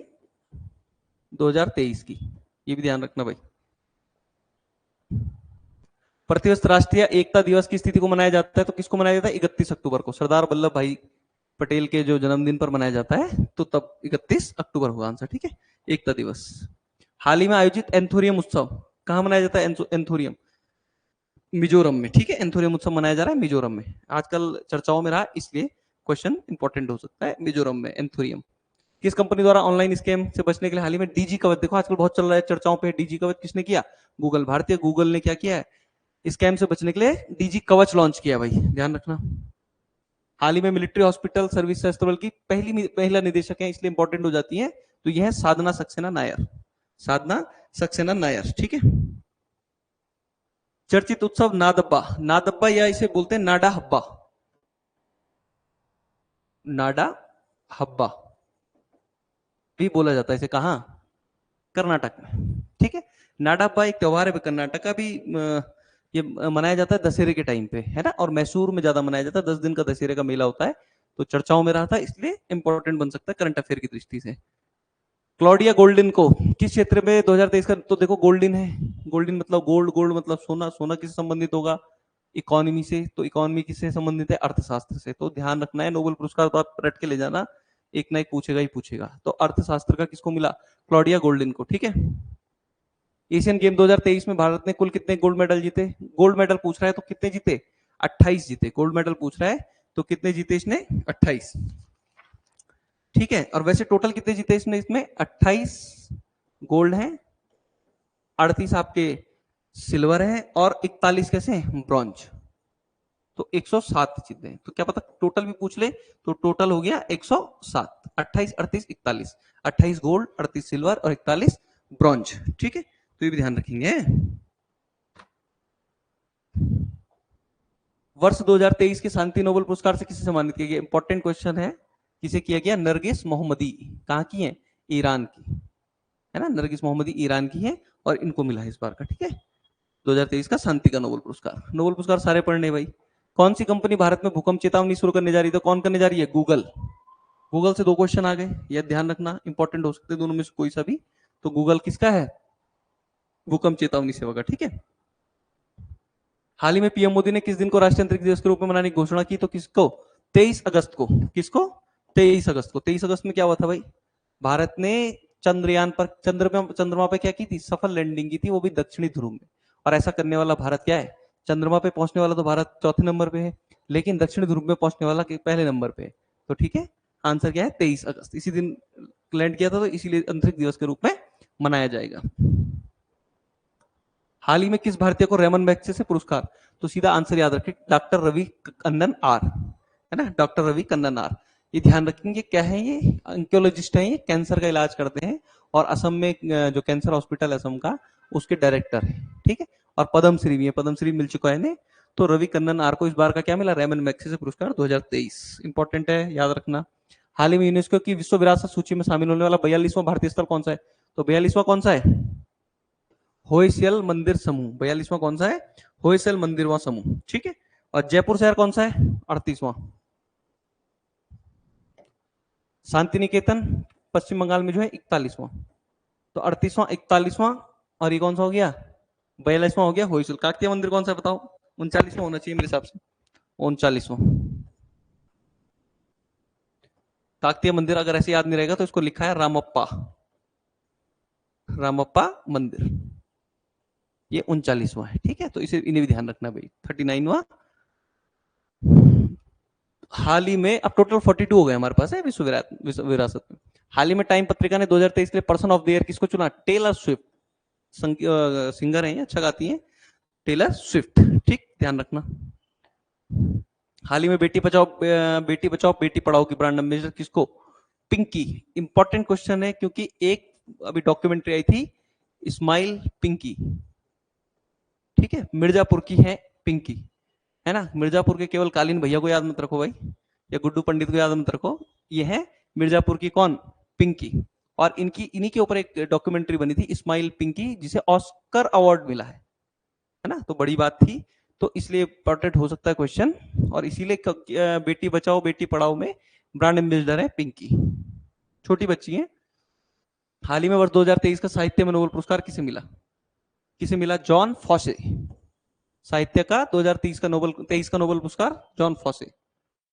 2023 की, ये भी ध्यान रखना भाई। प्रतिवर्ष राष्ट्रीय एकता दिवस की स्थिति को मनाया जाता है, तो किसको मनाया जाता है? 31 अक्टूबर को, सरदार वल्लभ भाई पटेल के जो जन्मदिन पर मनाया जाता है, तो तब 31 अक्टूबर होगा आंसर, ठीक है। एकता दिवस। हाल ही में आयोजित एंथोरियम उत्सव कहां मनाया जाता है? एंथोरियम, मिजोरम में, ठीक है। एंथोरियम उत्सव मनाया जा रहा है मिजोरम में, आजकल चर्चाओं में रहा, इसलिए क्वेश्चन इंपॉर्टेंट हो सकता है। मिजोरम में एंथोरियम। किस कंपनी द्वारा ऑनलाइन स्कैम से बचने के लिए हाल ही में डीजी कवच, देखो आजकल बहुत चल रहा है चर्चाओं पे, डीजी कवच किसने किया? गूगल, भारतीय गूगल ने क्या किया है? स्कैम से बचने के लिए डीजी कवच लॉन्च किया भाई, ध्यान रखना। हाल ही में मिलिट्री हॉस्पिटल सर्विस सशस्त्र बल की पहली महिला निदेशक है, इसलिए इंपॉर्टेंट हो जाती है, तो यह है साधना सक्सेना नायर। साधना सक्सेना नायर, ठीक है। चर्चित उत्सव नादब्बा, नादब्बा या इसे बोलते हैं नाडा हब्बा, नाडा हब्बा भी बोला जाता है इसे, कहां? कर्नाटक में, ठीक है। नाडा हब्बा एक त्योहार है कर्नाटक का भी, ये मनाया जाता है दशहरे के टाइम पे, है ना। और मैसूर में ज्यादा मनाया जाता है, 10 दिन का दशहरे का मेला होता है, तो चर्चाओं में रहा था, इसलिए इंपॉर्टेंट बन सकता है करंट अफेयर की दृष्टि से। क्लॉडिया गोल्डिन को किस क्षेत्र में 2023 का, तो देखो गोल्डिन है, गोल्डिन मतलब गोल्ड, गोल्ड मतलब सोना, सोना किससे संबंधित होगा? इकोनॉमी से, तो इकोनॉमी किससे संबंधित है? अर्थशास्त्र से। तो ध्यान रखना है, नोबेल पुरस्कार तो आप रट के ले जाना, एक ना एक पूछेगा ही पूछेगा। तो अर्थशास्त्र का किसको मिला? क्लॉडिया गोल्डिन को, ठीक है। एशियन गेम 2023 में भारत ने कुल कितने गोल्ड मेडल जीते? गोल्ड मेडल पूछ रहा है तो कितने जीते? 28 जीते। गोल्ड मेडल पूछ रहा है तो कितने जीते इसने? 28, ठीक है। और वैसे टोटल कितने जीते इसने? इसमें 28 गोल्ड हैं, 38 आपके सिल्वर है और 41 कैसे हैं, ब्रॉन्ज। तो 107 चीजें हैं। तो क्या पता टोटल भी पूछ ले, तो टोटल हो गया 107, 28, 38, 41, 28 गोल्ड, 38 सिल्वर और 41 ब्रॉन्ज। ठीक है, तो ये भी ध्यान रखेंगे। वर्ष 2023 के शांति नोबेल पुरस्कार से किसे सम्मानित किया गया? इंपॉर्टेंट क्वेश्चन है। किसे किया गया? नरगिस मोहम्मदी। कहाँ की है? ईरान की, है ना, नरगिस मोहम्मदी ईरान की है और इनको मिला है इस बार का। ठीक है, 2023 का शांति का नोबेल पुरस्कार। नोबेल पुरस्कार सारे पढ़ने भाई। कौन सी कंपनी भारत में भूकंप चेतावनी शुरू करने जा रही है? तो कौन करने जा रही है? गूगल। गूगल से 2 क्वेश्चन आ गए, यह ध्यान रखना, इंपॉर्टेंट हो सकते हैं दोनों में से कोई सा भी। तो गूगल किसका है? भूकंप चेतावनी सेवा का। ठीक है, हाल ही में पीएम मोदी ने किस दिन को राष्ट्रीय अंतरिक्ष दिवस के रूप में मनाने की घोषणा की? तो किसको? 23 अगस्त को। किसको? 23 अगस्त को। 23 अगस्त में क्या हुआ था भाई? भारत ने चंद्रयान पर, चंद्रमा पे क्या की थी? सफल लैंडिंग की थी, वो भी दक्षिणी ध्रुव में। और ऐसा करने वाला भारत क्या है? चंद्रमा पे पहुंचने वाला तो भारत चौथे नंबर पे है, लेकिन दक्षिणी ध्रुव में पहुंचने वाला पहले नंबर पे है। तो ठीक है, आंसर क्या है? 23 अगस्त। इसी दिन लैंड किया था, तो इसीलिए अंतरिक्ष दिवस के रूप में मनाया जाएगा। हाल ही में किस भारतीय को रेमन मैग्सेसे पुरस्कार? तो सीधा आंसर याद रखें, डॉक्टर रवि कन्नन आर, है ना, डॉक्टर रवि कन्नन आर। ये ध्यान रखेंगे, क्या है ये? ऑन्कोलॉजिस्ट है, ये कैंसर का इलाज करते हैं और असम में जो कैंसर हॉस्पिटल है असम का, उसके डायरेक्टर है। ठीक है, और पद्मश्री भी है, पद्मश्री मिल चुका है इन्हें। तो रवि कन्नन आर को इस बार का क्या मिला? रेमन मैग्सेसे पुरस्कार 2023। इंपॉर्टेंट है, याद रखना। हाल ही में यूनेस्को की विश्व विरासत सूची में शामिल होने वाला 42वां भारतीय स्थल कौन सा है? तो 42वां कौन सा है? होयसल मंदिर समूह। 42वां कौन सा है? होयसल मंदिरवा समूह। ठीक है, और जयपुर शहर कौन सा है? 38वां। शांति निकेतन पश्चिम बंगाल में जो है 41वां। तो 38वां, 41वां और ये कौन सा हो गया? 42वां हो गया होयसल। काकतीय मंदिर कौन सा बताओ? 39वां होना चाहिए मेरे हिसाब से, 39वां। काकतीय मंदिर अगर ऐसे याद नहीं रहेगा तो इसको लिखा है रामप्पा, रामप्पा मंदिर, ये 39वां है। ठीक है, तो इसे इन्हें भी ध्यान रखना भाई। 39वां। हाल ही में, अब टोटल 42 हो गए हमारे पास है विश्व विरासत में। हाल ही में टाइम पत्रिका ने 2023 के लिए पर्सन ऑफ द ईयर किसको चुना? Taylor Swift. सिंगर है, अच्छा गाती है, टेलर स्विफ्ट। ठीक, ध्यान रखना। हाल ही में बेटी बचाओ बेटी पढ़ाओ की ब्रांड एम्बेसडर किसको? पिंकी। इंपॉर्टेंट क्वेश्चन है, क्योंकि एक अभी डॉक्यूमेंट्री आई थी, स्माइल पिंकी। ठीक है, मिर्जापुर की है पिंकी, है ना। मिर्जापुर के केवल कालीन भैया को याद मत रखो भाई, या गुड्डू पंडित को याद मत रखो, ये है मिर्जापुर की कौन? पिंकी। और इनकी, इन्हीं के ऊपर एक डॉक्यूमेंट्री बनी थी, स्माइल पिंकी, जिसे ऑस्कर अवार्ड मिला है ना, तो बड़ी बात थी। तो इसलिए इंपॉर्टेंट हो सकता है क्वेश्चन, और इसीलिए बेटी बचाओ बेटी पढ़ाओ में ब्रांड एम्बेसडर है पिंकी, छोटी बच्ची है। हाल ही में वर्ष 2023 का साहित्य में नोबेल पुरस्कार किसे मिला? किसे मिला? John Fosse. साहित्य का 2023 का नोबेल पुरस्कार जॉन फॉसे।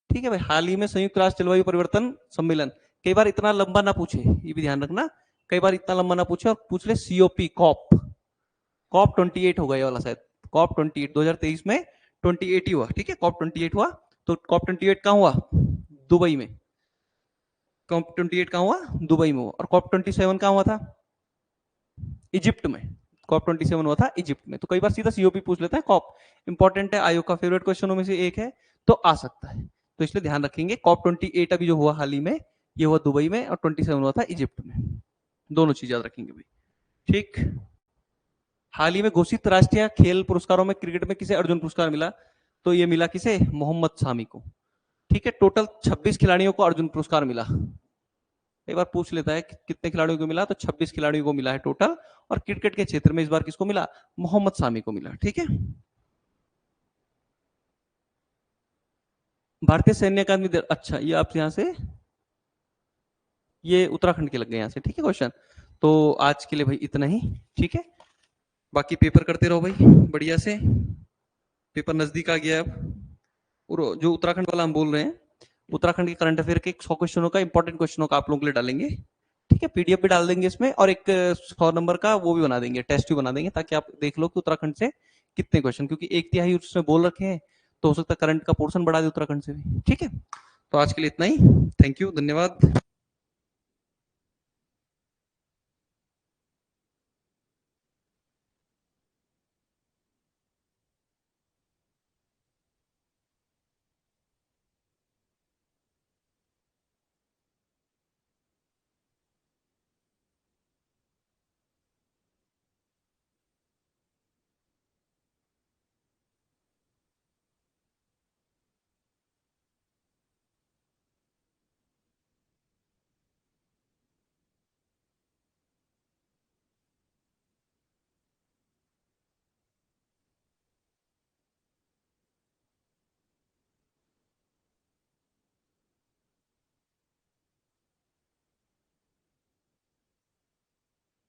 ठीक है भाई। हाल ही में संयुक्त राष्ट्र जलवायु परिवर्तन सम्मेलन, कई बार इतना लंबा ना पूछे, ये भी ध्यान रखना, कई बार इतना लंबा ना पूछे और पूछ ले सीओपी, कॉप 28 होगा ये वाला शायद, कॉप 28 2023 में 28 ही हुआ। ठीक है, कॉप 28 हुआ। तो कॉप 28 कहां हुआ? दुबई में। कॉप 28 कहां हुआ? दुबई में हुआ। और कॉप 27 कहां हुआ था? इजिप्ट में। कॉप 27 हुआ था इजिप्ट में। तो कई बार सीधा सीओपी पूछ लेता है, कॉप इंपॉर्टेंट है, आयोग का फेवरेट क्वेश्चनों में से एक है, तो आ सकता है। तो इसलिए ध्यान रखेंगे, कॉप 28 अभी जो हुआ हाल ही में, ये हुआ दुबई में, और 27 हुआ था इजिप्ट में। दोनों चीज याद रखेंगे भाई। ठीक, हाल ही में घोषित राष्ट्रीय खेल पुरस्कारों में क्रिकेट में किसे अर्जुन पुरस्कार मिला? तो ये मिला किसे? मोहम्मद शामी को। ठीक है, टोटल 26 खिलाड़ियों को अर्जुन पुरस्कार मिला। एक बार पूछ लेता है कि कितने खिलाड़ियों को मिला, तो 26 खिलाड़ियों को मिला है टोटल। और क्रिकेट के क्षेत्र में इस बार किसको मिला? मोहम्मद शामी को मिला। ठीक है, भारतीय सैन्य अकादमी, अच्छा ये आप यहां से, ये उत्तराखंड के लग गए यहां से। ठीक है क्वेश्चन। तो आज के लिए भाई इतना ही। ठीक है, बाकी पेपर करते रहो भाई बढ़िया से, पेपर नजदीक आ गया अब। और जो उत्तराखंड वाला हम बोल रहे हैं, उत्तराखंड के करंट अफेयर के 100 क्वेश्चनों का, इंपॉर्टेंट क्वेश्चनों का आप लोगों के लिए डालेंगे। ठीक है, पीडीएफ भी डाल देंगे इसमें, और एक 100 नंबर का वो भी बना देंगे, टेस्ट भी बना देंगे, ताकि आप देख लो कि उत्तराखंड से कितने क्वेश्चन, क्योंकि 1/3 उसमें बोल रखे हैं, तो हो सकता है करंट का पोर्शन बढ़ा दे उत्तराखंड से भी। ठीक है, तो आज के लिए इतना ही। थैंक यू, धन्यवाद।